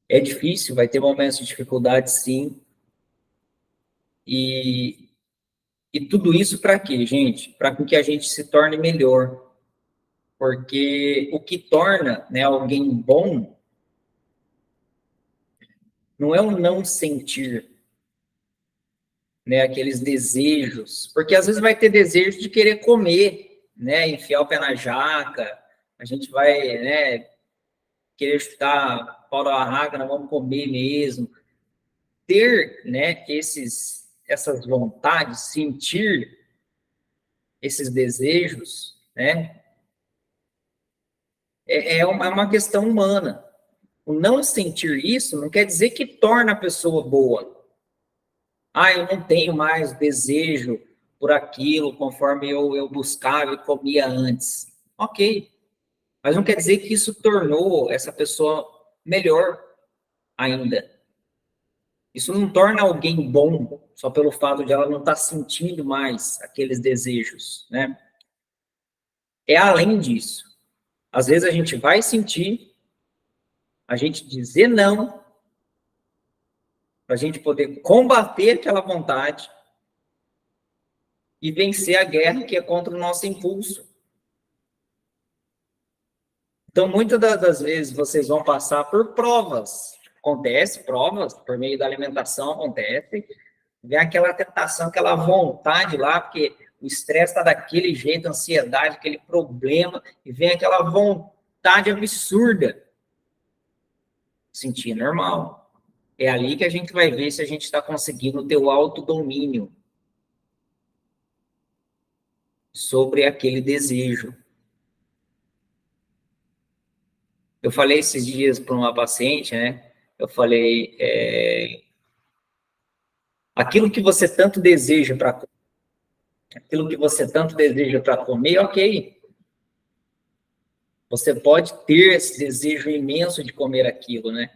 É difícil, vai ter momentos de dificuldade, sim. E tudo isso para quê, gente? Para que a gente se torne melhor. Porque o que torna, né, alguém bom não é o não sentir, né, aqueles desejos. Porque às vezes vai ter desejo de querer comer, né, enfiar o pé na jaca, a gente vai, né, querer chutar pau da barraca, nós vamos comer mesmo. Ter, né, essas vontades, sentir esses desejos, né, é uma questão humana. O não sentir isso não quer dizer que torna a pessoa boa. Ah, eu não tenho mais desejo por aquilo conforme eu buscava e comia antes. Ok, mas não quer dizer que isso tornou essa pessoa melhor ainda. Isso não torna alguém bom só pelo fato de ela não estar sentindo mais aqueles desejos, né? É além disso. Às vezes a gente vai sentir, a gente dizer não, para a gente poder combater aquela vontade e vencer a guerra que é contra o nosso impulso. Então, muitas das vezes vocês vão passar por provas. Acontece, provas, por meio da alimentação acontece. Vem aquela tentação, aquela vontade lá, porque o estresse está daquele jeito, a ansiedade, aquele problema, e vem aquela vontade absurda. Sentir normal. É ali que a gente vai ver se a gente está conseguindo ter o autodomínio sobre aquele desejo. Eu falei esses dias para uma paciente, né? Eu falei, aquilo que você tanto deseja para comer, ok. Você pode ter esse desejo imenso de comer aquilo, né?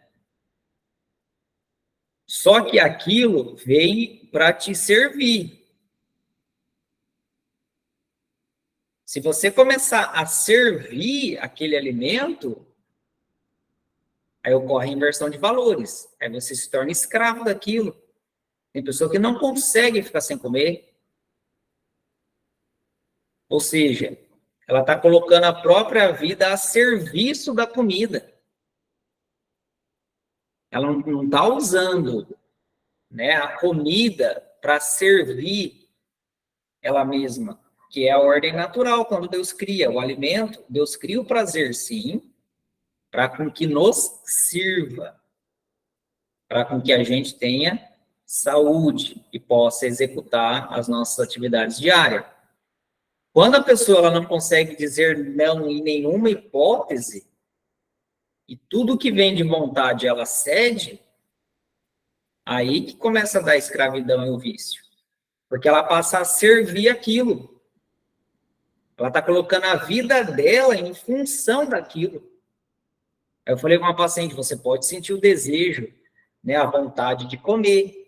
Só que aquilo vem para te servir. Se você começar a servir aquele alimento, aí ocorre a inversão de valores. Aí você se torna escravo daquilo. Tem pessoa que não consegue ficar sem comer. Ou seja, ela está colocando a própria vida a serviço da comida. Ela não está usando, né, a comida para servir ela mesma, que é a ordem natural quando Deus cria o alimento. Deus cria o prazer, sim, para com que nos sirva, para com que a gente tenha saúde e possa executar as nossas atividades diárias. Quando a pessoa ela não consegue dizer não em nenhuma hipótese, e tudo que vem de vontade ela cede, aí que começa a dar escravidão e o vício. Porque ela passa a servir aquilo. Ela está colocando a vida dela em função daquilo. Aí eu falei com uma paciente, você pode sentir o desejo, né, a vontade de comer.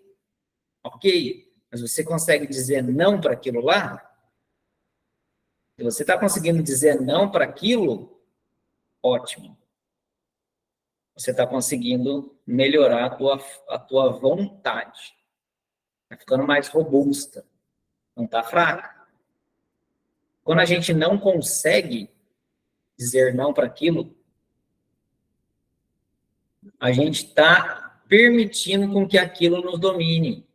Ok, mas você consegue dizer não para aquilo lá? Se você está conseguindo dizer não para aquilo, ótimo. Você está conseguindo melhorar a tua vontade. Está ficando mais robusta. Não está fraca. Quando a gente não consegue dizer não para aquilo, a gente está permitindo com que aquilo nos domine.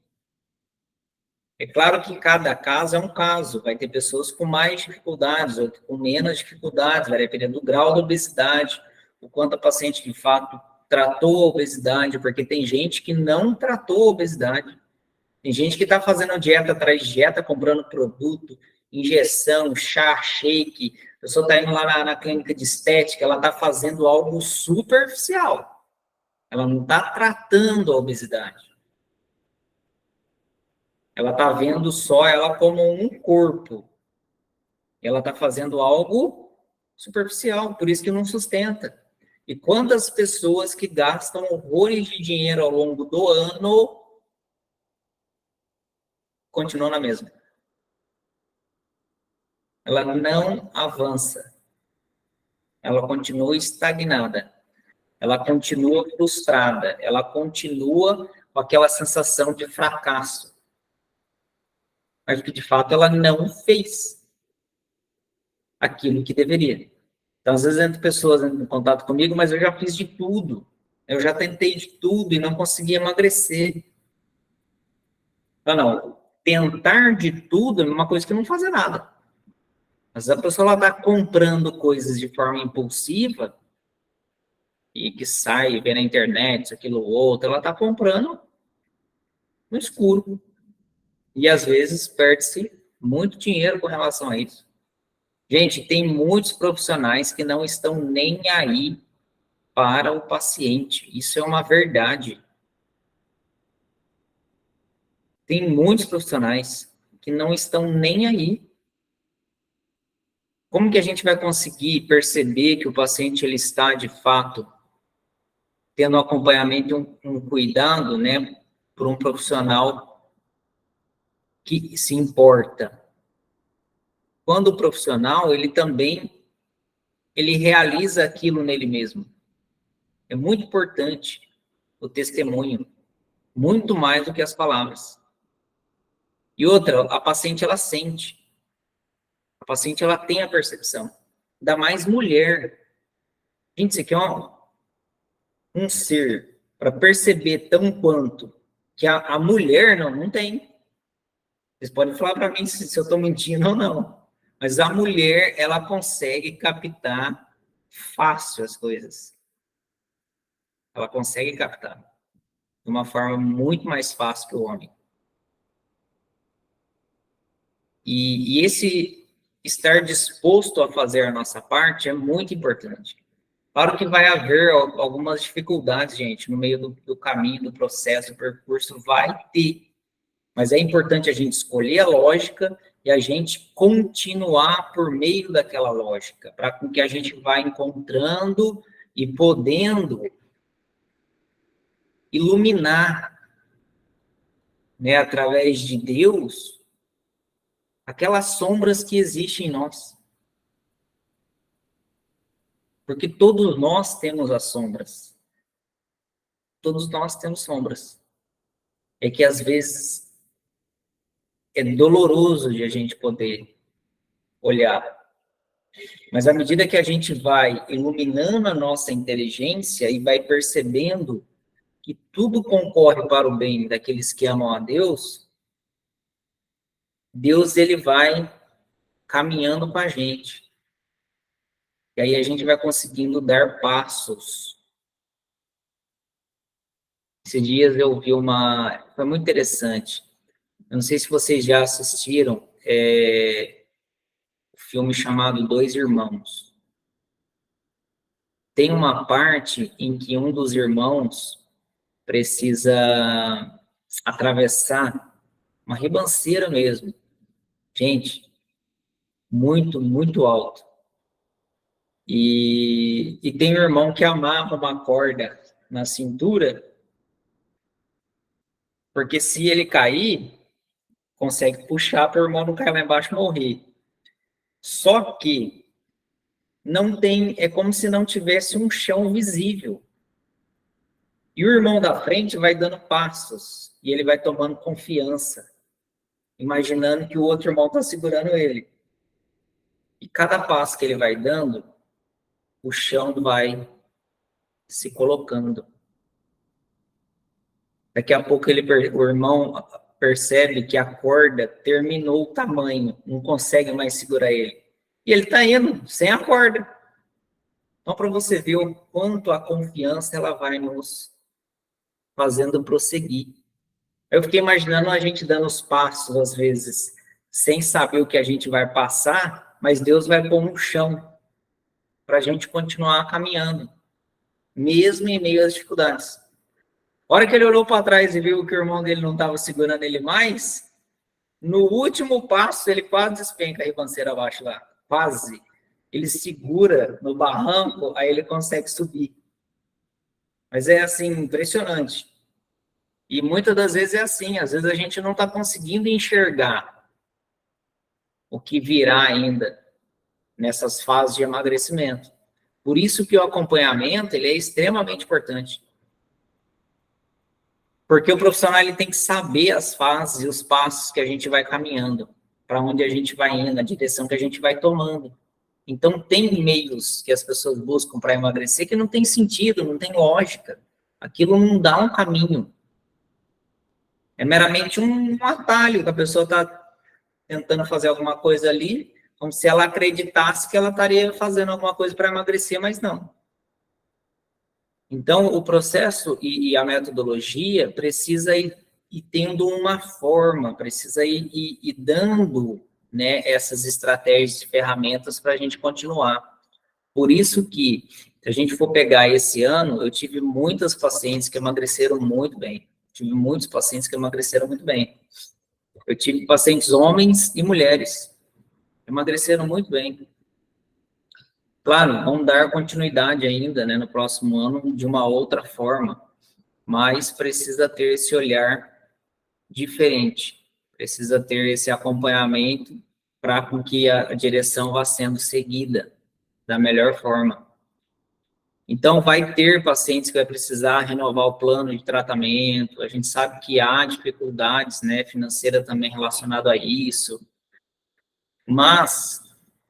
É claro que cada caso é um caso. Vai ter pessoas com mais dificuldades, outras com menos dificuldades, vai depender do grau da obesidade, o quanto a paciente, de fato, tratou a obesidade, porque tem gente que não tratou a obesidade. Tem gente que está fazendo dieta atrás de dieta, comprando produto, injeção, chá, shake. A pessoa está indo lá na clínica de estética, ela está fazendo algo superficial. Ela não está tratando a obesidade. Ela está vendo só ela como um corpo. Ela está fazendo algo superficial, por isso que não sustenta. E quantas pessoas que gastam horrores de dinheiro ao longo do ano continuam na mesma. Ela não avança. Ela continua estagnada. Ela continua frustrada. Ela continua com aquela sensação de fracasso. Mas que, de fato, ela não fez aquilo que deveria. Então, às vezes, entram pessoas em contato comigo, mas eu já fiz de tudo. Eu já tentei de tudo e não consegui emagrecer. Não. Tentar de tudo é uma coisa que não fazer nada. Mas a pessoa está comprando coisas de forma impulsiva e que sai, vê na internet, isso, aquilo, outro, ela está comprando no escuro. E, às vezes, perde-se muito dinheiro com relação a isso. Gente, tem muitos profissionais que não estão nem aí para o paciente. Isso é uma verdade. Tem muitos profissionais que não estão nem aí. Como que a gente vai conseguir perceber que o paciente ele está, de fato, tendo um acompanhamento, um cuidado, né, por um profissional que se importa? Quando o profissional, ele também, ele realiza aquilo nele mesmo. É muito importante o testemunho, muito mais do que as palavras. E outra, a paciente, ela sente. A paciente, ela tem a percepção. Ainda mais mulher. Gente, isso aqui é um ser, para perceber tão quanto que a mulher não tem. Vocês podem falar para mim se eu estou mentindo ou não. Mas a mulher, ela consegue captar fácil as coisas. Ela consegue captar de uma forma muito mais fácil que o homem. E esse estar disposto a fazer a nossa parte é muito importante. Claro que vai haver algumas dificuldades, gente, no meio do caminho, do processo, do percurso, vai ter. Mas é importante a gente escolher a lógica e a gente continuar por meio daquela lógica, para que a gente vá encontrando e podendo iluminar, né, através de Deus, aquelas sombras que existem em nós. Porque todos nós temos as sombras. Todos nós temos sombras. É que às vezes é doloroso de a gente poder olhar. Mas à medida que a gente vai iluminando a nossa inteligência e vai percebendo que tudo concorre para o bem daqueles que amam a Deus, Deus ele vai caminhando com a gente. E aí a gente vai conseguindo dar passos. Esses dias eu vi foi muito interessante. Eu não sei se vocês já assistiram o filme chamado Dois Irmãos. Tem uma parte em que um dos irmãos precisa atravessar uma ribanceira mesmo. Gente, muito, muito alto. E tem um irmão que amarra uma corda na cintura, porque se ele cair, consegue puxar para o irmão não cair lá embaixo e morrer. Só que não tem, é como se não tivesse um chão visível. E o irmão da frente vai dando passos, e ele vai tomando confiança, imaginando que o outro irmão está segurando ele. E cada passo que ele vai dando, o chão vai se colocando. Daqui a pouco o irmão percebe que a corda terminou o tamanho, não consegue mais segurar ele. E ele está indo sem a corda. Então, para você ver o quanto a confiança ela vai nos fazendo prosseguir. Eu fiquei imaginando a gente dando os passos, às vezes, sem saber o que a gente vai passar, mas Deus vai pôr um chão para a gente continuar caminhando, mesmo em meio às dificuldades. A hora que ele olhou para trás e viu que o irmão dele não estava segurando ele mais, no último passo, ele quase despenca a ribanceira abaixo lá. Quase. ele segura no barranco, aí ele consegue subir. Mas é assim, impressionante. E muitas das vezes é assim, às vezes a gente não está conseguindo enxergar o que virá ainda nessas fases de emagrecimento. Por isso que o acompanhamento ele é extremamente importante. Porque o profissional ele tem que saber as fases e os passos que a gente vai caminhando, para onde a gente vai indo, a direção que a gente vai tomando. Então, tem meios que as pessoas buscam para emagrecer que não tem sentido, não tem lógica. Aquilo não dá um caminho. É meramente um atalho que a pessoa está tentando fazer alguma coisa ali, como se ela acreditasse que ela estaria fazendo alguma coisa para emagrecer, mas não. Então, o processo e a metodologia precisa ir tendo uma forma, precisa ir dando, né, essas estratégias e ferramentas para a gente continuar. Por isso que, se a gente for pegar esse ano, eu tive muitas pacientes que emagreceram muito bem. Tive muitos pacientes que emagreceram muito bem. Eu tive pacientes homens e mulheres que emagreceram muito bem. Claro, vamos dar continuidade ainda, né, no próximo ano de uma outra forma, mas precisa ter esse olhar diferente, precisa ter esse acompanhamento para que a direção vá sendo seguida da melhor forma. Então, vai ter pacientes que vai precisar renovar o plano de tratamento, a gente sabe que há dificuldades, né, financeiras também relacionadas a isso, mas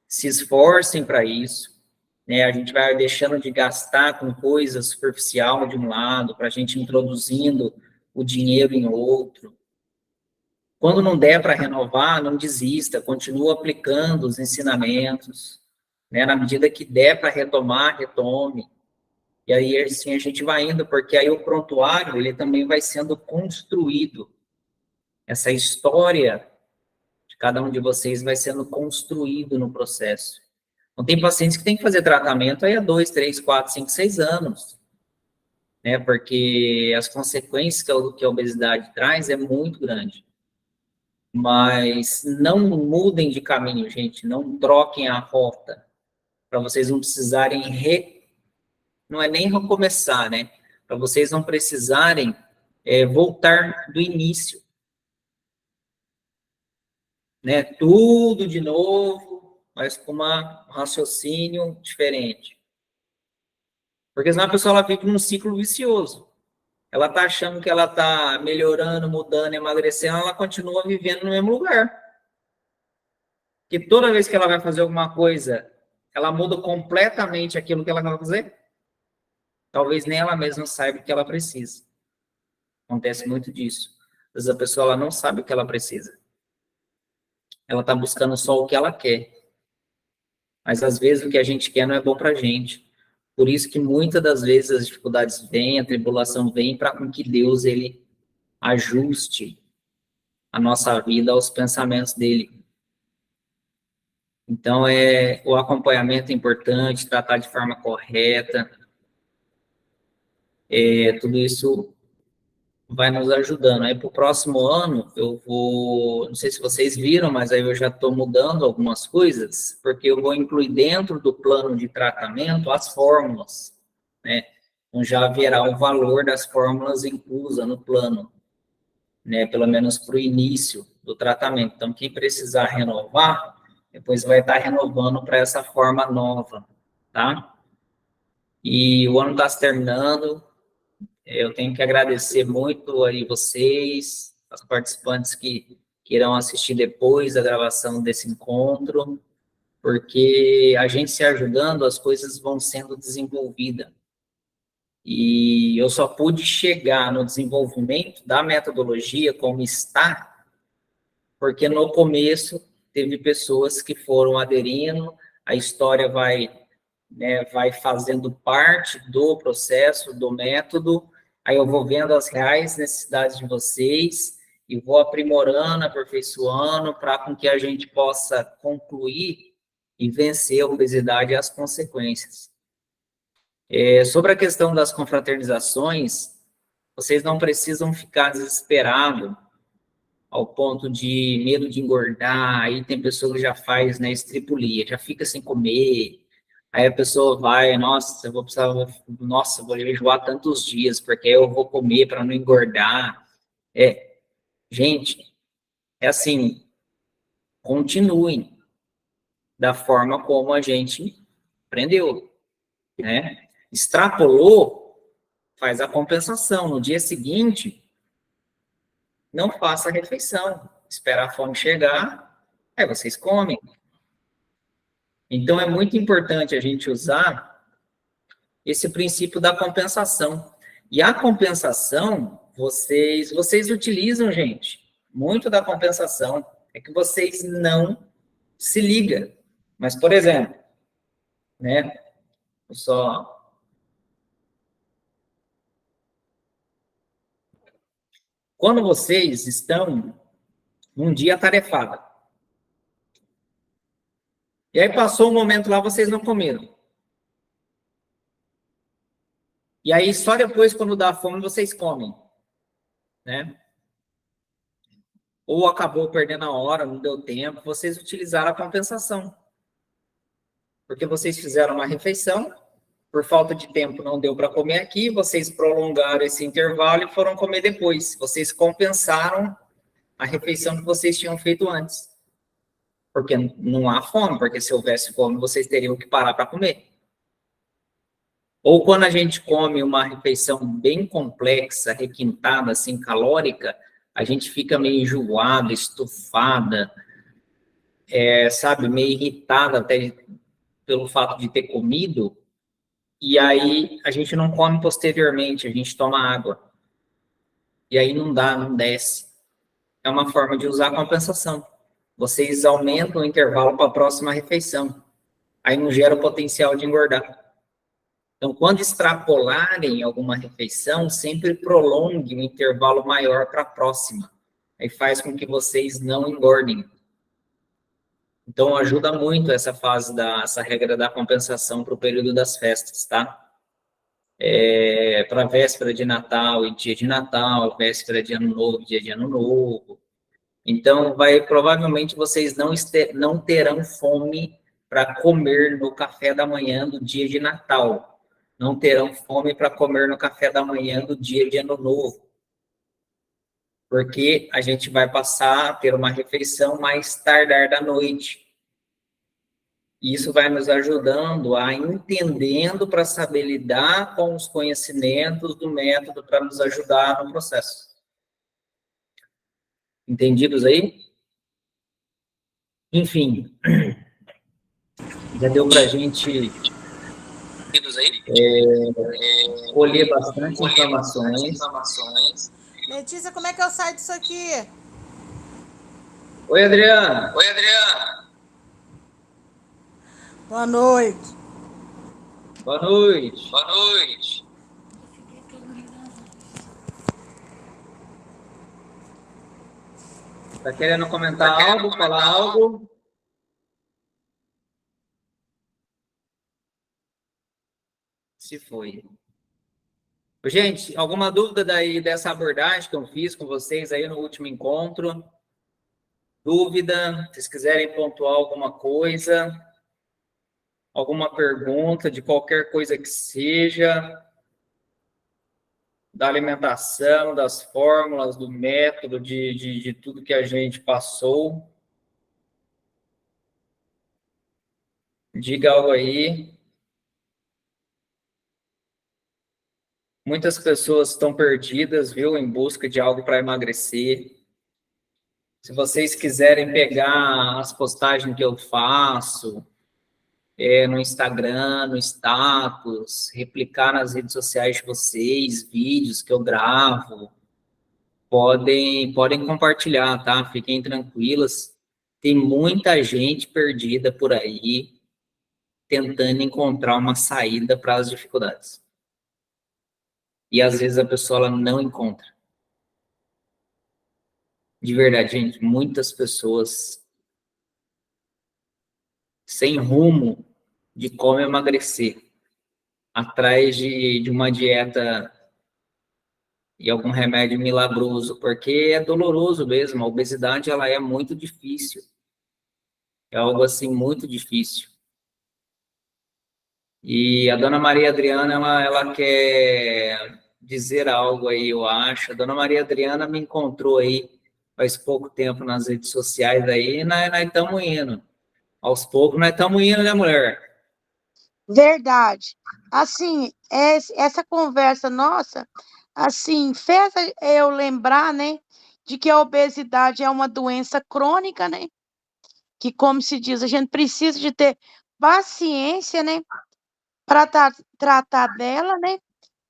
se esforcem para isso, né, a gente vai deixando de gastar com coisa superficial de um lado, para a gente introduzindo o dinheiro em outro. Quando não der para renovar, não desista, continua aplicando os ensinamentos, né, na medida que der para retomar, retome. E aí, assim, a gente vai indo, porque aí o prontuário, ele também vai sendo construído. Essa história de cada um de vocês vai sendo construído no processo. Então, tem pacientes que têm que fazer tratamento aí há 2, 3, 4, 5, 6 anos, né? Porque as consequências que a obesidade traz é muito grande. Mas não mudem de caminho, gente. Não troquem a rota, para vocês não precisarem não é nem recomeçar, né? Para vocês não precisarem voltar do início, né? Tudo de novo, mas com um raciocínio diferente. Porque senão a pessoa ela vive num ciclo vicioso. Ela está achando que ela está melhorando, mudando, emagrecendo, ela continua vivendo no mesmo lugar. Porque toda vez que ela vai fazer alguma coisa, ela muda completamente aquilo que ela vai fazer. Talvez nem ela mesma saiba o que ela precisa. Acontece muito disso. Às vezes a pessoa ela não sabe o que ela precisa. Ela está buscando só o que ela quer. Mas às vezes o que a gente quer não é bom para a gente. Por isso que muitas das vezes as dificuldades vêm, a tribulação vem para com que Deus ele ajuste a nossa vida aos pensamentos dele. Então, o acompanhamento é importante, tratar de forma correta, tudo isso vai nos ajudando. Aí, para o próximo ano, eu vou, não sei se vocês viram, mas aí eu já estou mudando algumas coisas, porque eu vou incluir dentro do plano de tratamento as fórmulas, né? Então, já haverá o valor das fórmulas inclusa no plano, né? Pelo menos para o início do tratamento. Então, quem precisar renovar, depois vai estar renovando para essa forma nova, tá? E o ano está se terminando, eu tenho que agradecer muito aí vocês, os participantes que irão assistir depois da gravação desse encontro, porque a gente se ajudando, as coisas vão sendo desenvolvidas. E eu só pude chegar no desenvolvimento da metodologia como está, porque no começo teve pessoas que foram aderindo, a história vai fazendo parte do processo, do método, aí eu vou vendo as reais necessidades de vocês e vou aprimorando, aperfeiçoando para com que a gente possa concluir e vencer a obesidade e as consequências. Sobre a questão das confraternizações, vocês não precisam ficar desesperados ao ponto de medo de engordar, aí tem pessoa que já faz, né, estripulia, já fica sem comer, aí a pessoa vai, nossa, eu vou precisar, nossa, vou jejuar tantos dias, porque eu vou comer para não engordar. Gente, é assim, continuem da forma como a gente aprendeu, né? Extrapolou, faz a compensação. No dia seguinte, não faça a refeição. Espera a fome chegar, aí vocês comem. Então, é muito importante a gente usar esse princípio da compensação. E a compensação, vocês utilizam, gente, muito da compensação. É que vocês não se ligam. Mas, por exemplo, né? Só quando vocês estão num dia atarefado, e aí passou um momento lá, vocês não comeram. E aí, só depois, quando dá fome, vocês comem, né? Ou acabou perdendo a hora, não deu tempo, vocês utilizaram a compensação. Porque vocês fizeram uma refeição, por falta de tempo não deu para comer aqui, vocês prolongaram esse intervalo e foram comer depois. Vocês compensaram a refeição que vocês tinham feito antes. Porque não há fome, porque se houvesse fome, vocês teriam que parar para comer. Ou quando a gente come uma refeição bem complexa, requintada, assim, calórica, a gente fica meio enjoada, estufada, sabe, meio irritada até pelo fato de ter comido, e aí a gente não come posteriormente, a gente toma água. E aí não dá, não desce. É uma forma de usar a compensação. Vocês aumentam o intervalo para a próxima refeição. Aí não gera o potencial de engordar. Então, quando extrapolarem alguma refeição, sempre prolongue um intervalo maior para a próxima. Aí faz com que vocês não engordem. Então, ajuda muito essa essa regra da compensação para o período das festas, tá? Para véspera de Natal e dia de Natal, véspera de Ano Novo, dia de Ano Novo. Então, provavelmente vocês não terão fome para comer no café da manhã do dia de Natal. Não terão fome para comer no café da manhã do dia de Ano Novo. Porque a gente vai passar a ter uma refeição mais tardar da noite. E isso vai nos ajudando a entendendo para saber lidar com os conhecimentos do método para nos ajudar no processo. Entendidos aí? Enfim, já deu para a gente colher bastante informações.
Letícia, como é que eu saio disso aqui?
Oi, Adriana.
Boa noite.
Boa noite. Tá querendo comentar algo, falar algo? Se foi. Gente, alguma dúvida daí dessa abordagem que eu fiz com vocês aí no último encontro? Dúvida? Se vocês quiserem pontuar alguma coisa, alguma pergunta de qualquer coisa que seja, da alimentação, das fórmulas, do método, de tudo que a gente passou. Diga algo aí. Muitas pessoas estão perdidas, viu, em busca de algo para emagrecer. Se vocês quiserem pegar as postagens que eu faço no Instagram, no status, replicar nas redes sociais de vocês, vídeos que eu gravo, podem compartilhar, tá? Fiquem tranquilas. Tem muita gente perdida por aí tentando encontrar uma saída para as dificuldades. E às vezes a pessoa ela não encontra. De verdade, gente, muitas pessoas sem rumo de como emagrecer, atrás de uma dieta e algum remédio milagroso, porque é doloroso mesmo. A obesidade, ela é muito difícil. É algo assim muito difícil. E a dona Maria Adriana, ela quer dizer algo aí, eu acho. A dona Maria Adriana me encontrou aí faz pouco tempo nas redes sociais aí, e nós estamos indo. Aos poucos nós estamos indo, né, mulher?
Verdade. Assim, essa conversa nossa, assim, fez eu lembrar, né, de que a obesidade é uma doença crônica, né? Que, como se diz, a gente precisa de ter paciência, né, para tratar dela, né?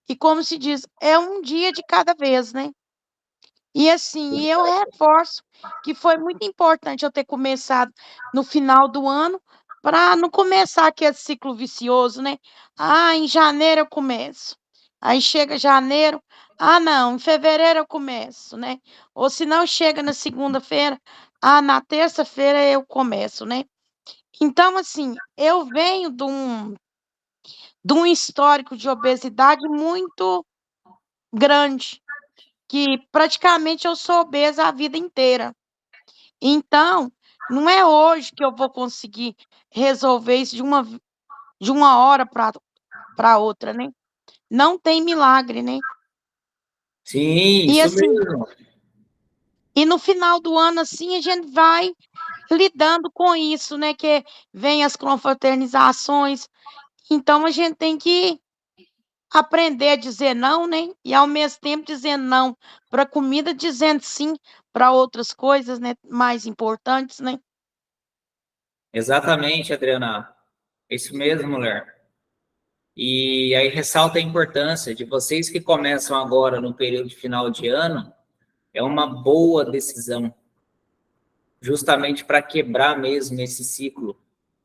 E como se diz, é um dia de cada vez, né? E assim, eu reforço que foi muito importante eu ter começado no final do ano, para não começar aquele ciclo vicioso, né? Ah, em janeiro eu começo. Aí chega janeiro, ah, não, em fevereiro eu começo, né? Ou se não chega na segunda-feira, ah, na terça-feira eu começo, né? Então, assim, eu venho de um histórico de obesidade muito grande, que praticamente eu sou obesa a vida inteira. Então, não é hoje que eu vou conseguir resolver isso de uma hora para outra, né? Não tem milagre, né?
Sim,
E
isso
assim,
mesmo.
e no final do ano, assim, a gente vai lidando com isso, né? Que vem as confraternizações. Então, a gente tem que aprender a dizer não, né? E ao mesmo tempo dizer não para comida, dizendo sim para outras coisas, né? Mais importantes, né?
Exatamente, Adriana. Isso mesmo, mulher. E aí ressalta a importância de vocês que começam agora no período de final de ano, é uma boa decisão, justamente para quebrar mesmo esse ciclo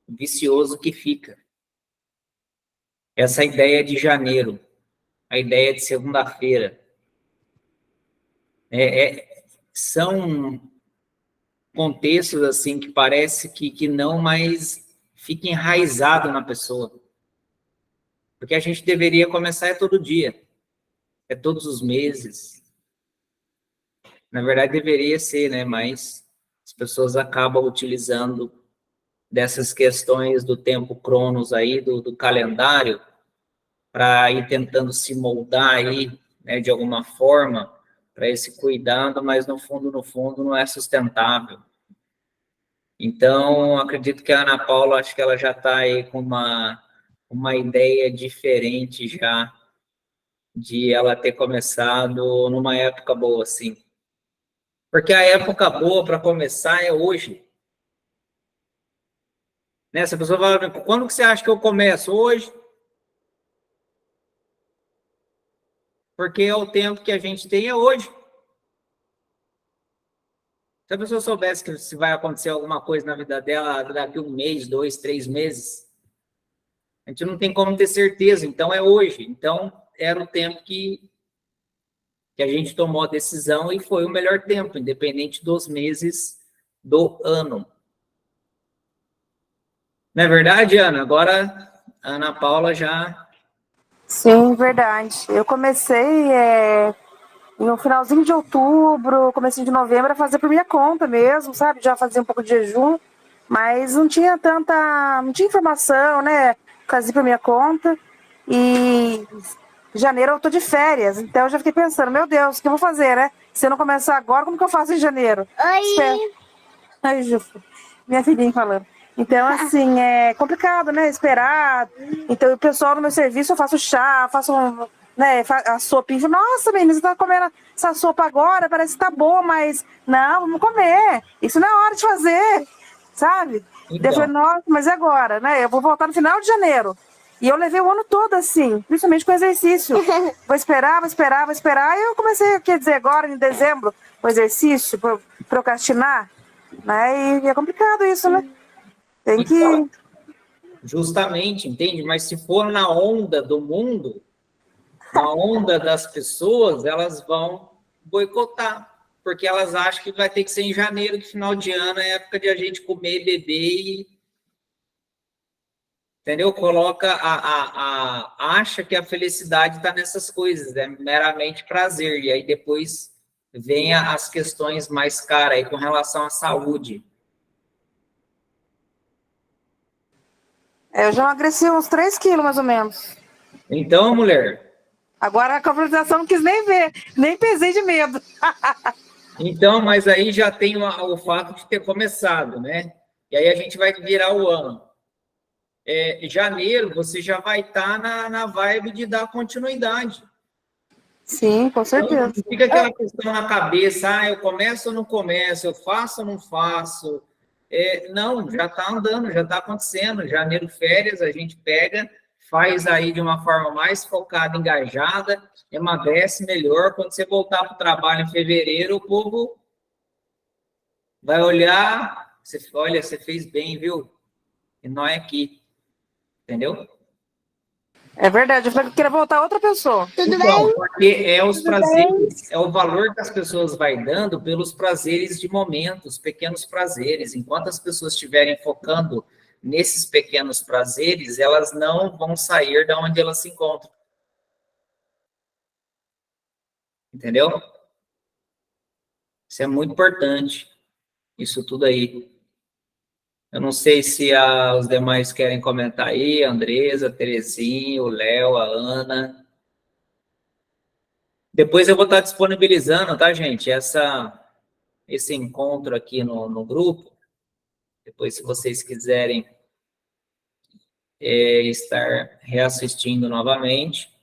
vicioso que fica. Essa ideia de janeiro, a ideia de segunda-feira, são contextos assim que parece que não, mas fica enraizado na pessoa. Porque a gente deveria começar todo dia, todos os meses. Na verdade, deveria ser, né? Mas as pessoas acabam utilizando dessas questões do tempo cronos aí, do calendário, para ir tentando se moldar aí, né, de alguma forma, para esse cuidado, mas no fundo, não é sustentável. Então, acredito que a Ana Paula, acho que ela já está aí com uma ideia diferente já, de ela ter começado numa época boa, assim. Porque a época boa para começar é hoje. Né? Se a pessoa fala, quando que você acha que eu começo? Hoje. Porque é o tempo que a gente tem é hoje. Se a pessoa soubesse que se vai acontecer alguma coisa na vida dela daqui um mês, 2, 3 meses, a gente não tem como ter certeza. Então é hoje. Então era o tempo que a gente tomou a decisão e foi o melhor tempo, independente dos meses do ano. Não é verdade, Ana? Agora a Ana Paula já.
Sim, verdade. Eu comecei no finalzinho de outubro, comecinho de novembro, a fazer por minha conta mesmo, sabe? Já fazia um pouco de jejum, mas não tinha não tinha informação, né? Fazia por minha conta. E em janeiro eu tô de férias, então eu já fiquei pensando, meu Deus, o que eu vou fazer, né? Se eu não começar agora, como que eu faço em janeiro?
Oi!
Ai, Ju, minha filhinha falando. Então, assim, é complicado, né? Esperar. Então, o pessoal no meu serviço, eu faço chá, faço né, a sopinha. Nossa, menina, você tá comendo essa sopa agora? Parece que tá boa, mas não, vamos comer. Isso não é hora de fazer, sabe? Daí eu falei,
Então,
nossa, mas e agora, né? Eu vou voltar no final de janeiro. E eu levei o ano todo assim, principalmente com exercício. Vou esperar, vou esperar, vou esperar. E eu comecei, quer dizer, agora em dezembro, o exercício, procrastinar. Né? E é complicado isso, né? Tem
então,
que.
justamente, entende? Mas se for na onda do mundo, na onda das pessoas, elas vão boicotar, porque elas acham que vai ter que ser em janeiro, que final de ano é época de a gente comer, beber e. entendeu? Acha que a felicidade está nessas coisas, é meramente prazer, e aí depois vem as questões mais caras aí com relação à saúde.
Eu já emagreci uns 3 quilos, mais ou menos.
Então, mulher...
Agora a confrontação não quis nem ver, nem pesei de medo.
Então, mas aí já tem o fato de ter começado, né? E aí a gente vai virar o ano. Janeiro, você já vai estar na vibe de dar continuidade.
Sim, com certeza.
Então, fica aquela questão na cabeça, eu começo ou não começo, eu faço ou não faço. Não, já está andando, já está acontecendo. Janeiro, férias, a gente pega, faz aí de uma forma mais focada, engajada, emagrece melhor. Quando você voltar para o trabalho em fevereiro, o povo vai olhar, olha, você fez bem, viu? E nós aqui, entendeu?
É verdade, eu falei que eu queria voltar outra pessoa.
Tudo
Então,
bem?
porque os
Tudo
prazeres, é o valor que as pessoas vai dando pelos prazeres de momentos, pequenos prazeres. Enquanto as pessoas estiverem focando nesses pequenos prazeres, elas não vão sair da onde elas se encontram. Entendeu? Isso é muito importante, isso tudo aí. Eu não sei se os demais querem comentar aí, a Andresa, a Terezinha, o Léo, a Ana. Depois eu vou estar disponibilizando, tá, gente, esse encontro aqui no grupo. Depois, se vocês quiserem estar reassistindo novamente.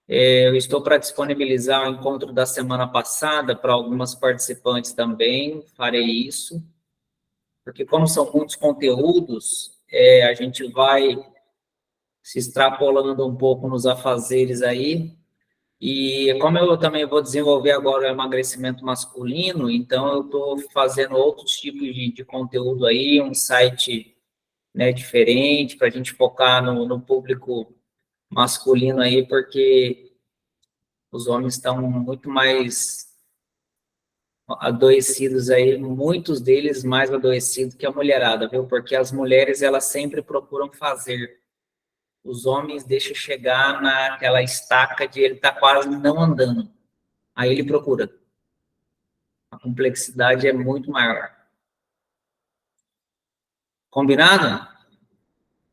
Eu estou para disponibilizar o encontro da semana passada para algumas participantes também, farei isso. Porque como são muitos conteúdos, a gente vai se extrapolando um pouco nos afazeres aí. E como eu também vou desenvolver agora o emagrecimento masculino, então eu estou fazendo outros tipos de conteúdo aí, um site, né, diferente, para a gente focar no público masculino aí, porque os homens estão muito mais adoecidos aí, muitos deles mais adoecidos que a mulherada, viu? Porque as mulheres, elas sempre procuram fazer. Os homens deixam chegar naquela estaca de ele tá quase não andando. Aí ele procura. A complexidade é muito maior. Combinado?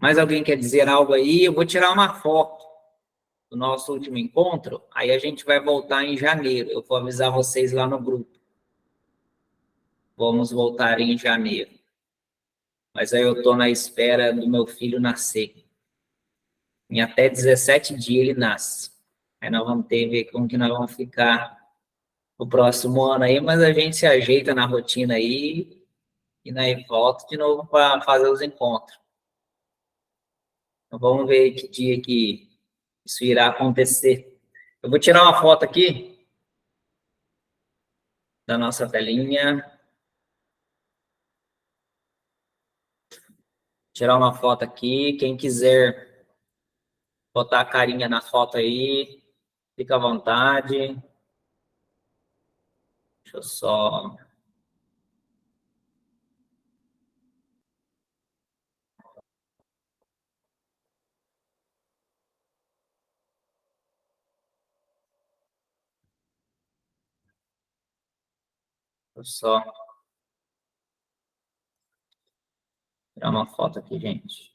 Mais alguém quer dizer algo aí? Eu vou tirar uma foto do nosso último encontro, aí a gente vai voltar em janeiro. Eu vou avisar vocês lá no grupo. Vamos voltar em janeiro. Mas aí eu estou na espera do meu filho nascer. Em até 17 dias ele nasce. Aí nós vamos ver como que nós vamos ficar o próximo ano aí, mas a gente se ajeita na rotina aí e aí volta de novo para fazer os encontros. Então vamos ver que dia que isso irá acontecer. Eu vou tirar uma foto aqui da nossa telinha. Tirar uma foto aqui. Quem quiser botar a carinha na foto aí, fica à vontade. Deixa eu só... tirar uma foto aqui, gente.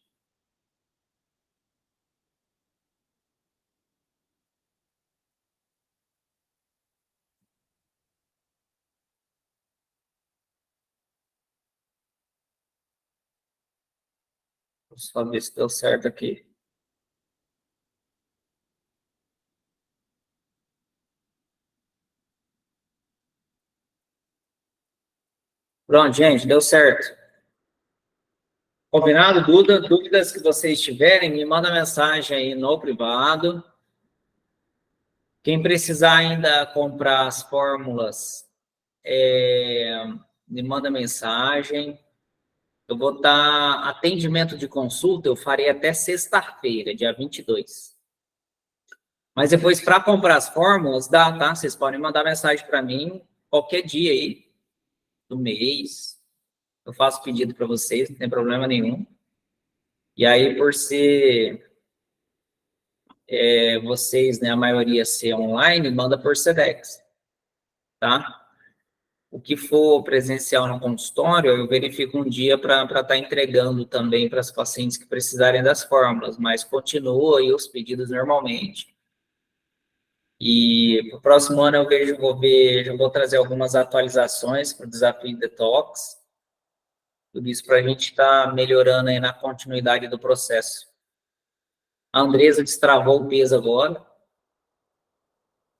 Vou só ver se deu certo aqui. Pronto, gente, deu certo. Combinado? Dúvidas que vocês tiverem, me manda mensagem aí no privado. Quem precisar ainda comprar as fórmulas, me manda mensagem. Eu vou estar... Atendimento de consulta, eu farei até sexta-feira, dia 22. Mas depois, para comprar as fórmulas, dá, tá? Vocês podem mandar mensagem para mim qualquer dia aí do mês. Eu faço pedido para vocês, não tem problema nenhum. E aí, por ser vocês, né, a maioria ser online, manda por Sedex, tá? O que for presencial no consultório, eu verifico um dia para estar entregando também para as pacientes que precisarem das fórmulas, mas continua aí os pedidos normalmente. E para o próximo ano eu vou trazer algumas atualizações para o desafio detox. Tudo isso para a gente estar melhorando aí na continuidade do processo. A Andresa destravou o peso agora.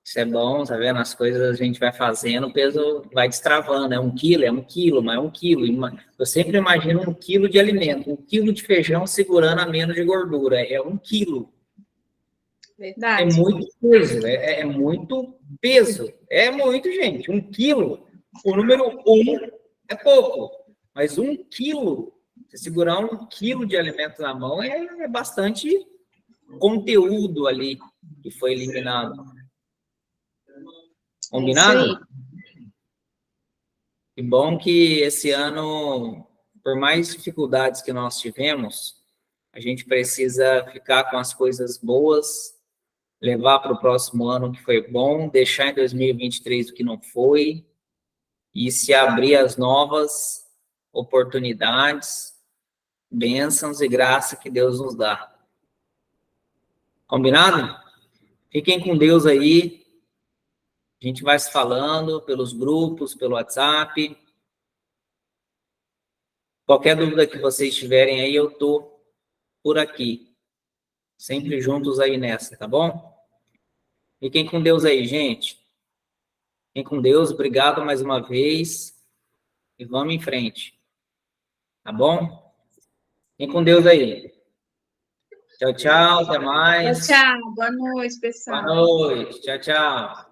Isso é bom, tá vendo? As coisas a gente vai fazendo, o peso vai destravando. É 1 quilo, mas é 1 quilo. Eu sempre imagino 1 quilo de alimento, 1 quilo de feijão segurando a menos de gordura. É 1 quilo.
Verdade.
É muito peso, é muito peso. É muito, gente. 1 quilo. O número 1 é pouco, mas 1 quilo, se segurar 1 quilo de alimento na mão, é bastante conteúdo ali que foi eliminado. Combinado? Que bom que esse ano, por mais dificuldades que nós tivemos, a gente precisa ficar com as coisas boas, levar para o próximo ano o que foi bom, deixar em 2023 o que não foi, e se abrir as novas oportunidades, bênçãos e graça que Deus nos dá. Combinado? Fiquem com Deus aí. A gente vai se falando pelos grupos, pelo WhatsApp. Qualquer dúvida que vocês tiverem aí, eu tô por aqui. Sempre juntos aí nessa, tá bom? Fiquem com Deus aí, gente. Fiquem com Deus. Obrigado mais uma vez. E vamos em frente. Tá bom? Fiquem com Deus aí. Tchau, tchau. Até mais.
Tchau. Boa noite, pessoal.
Boa noite. Tchau, tchau.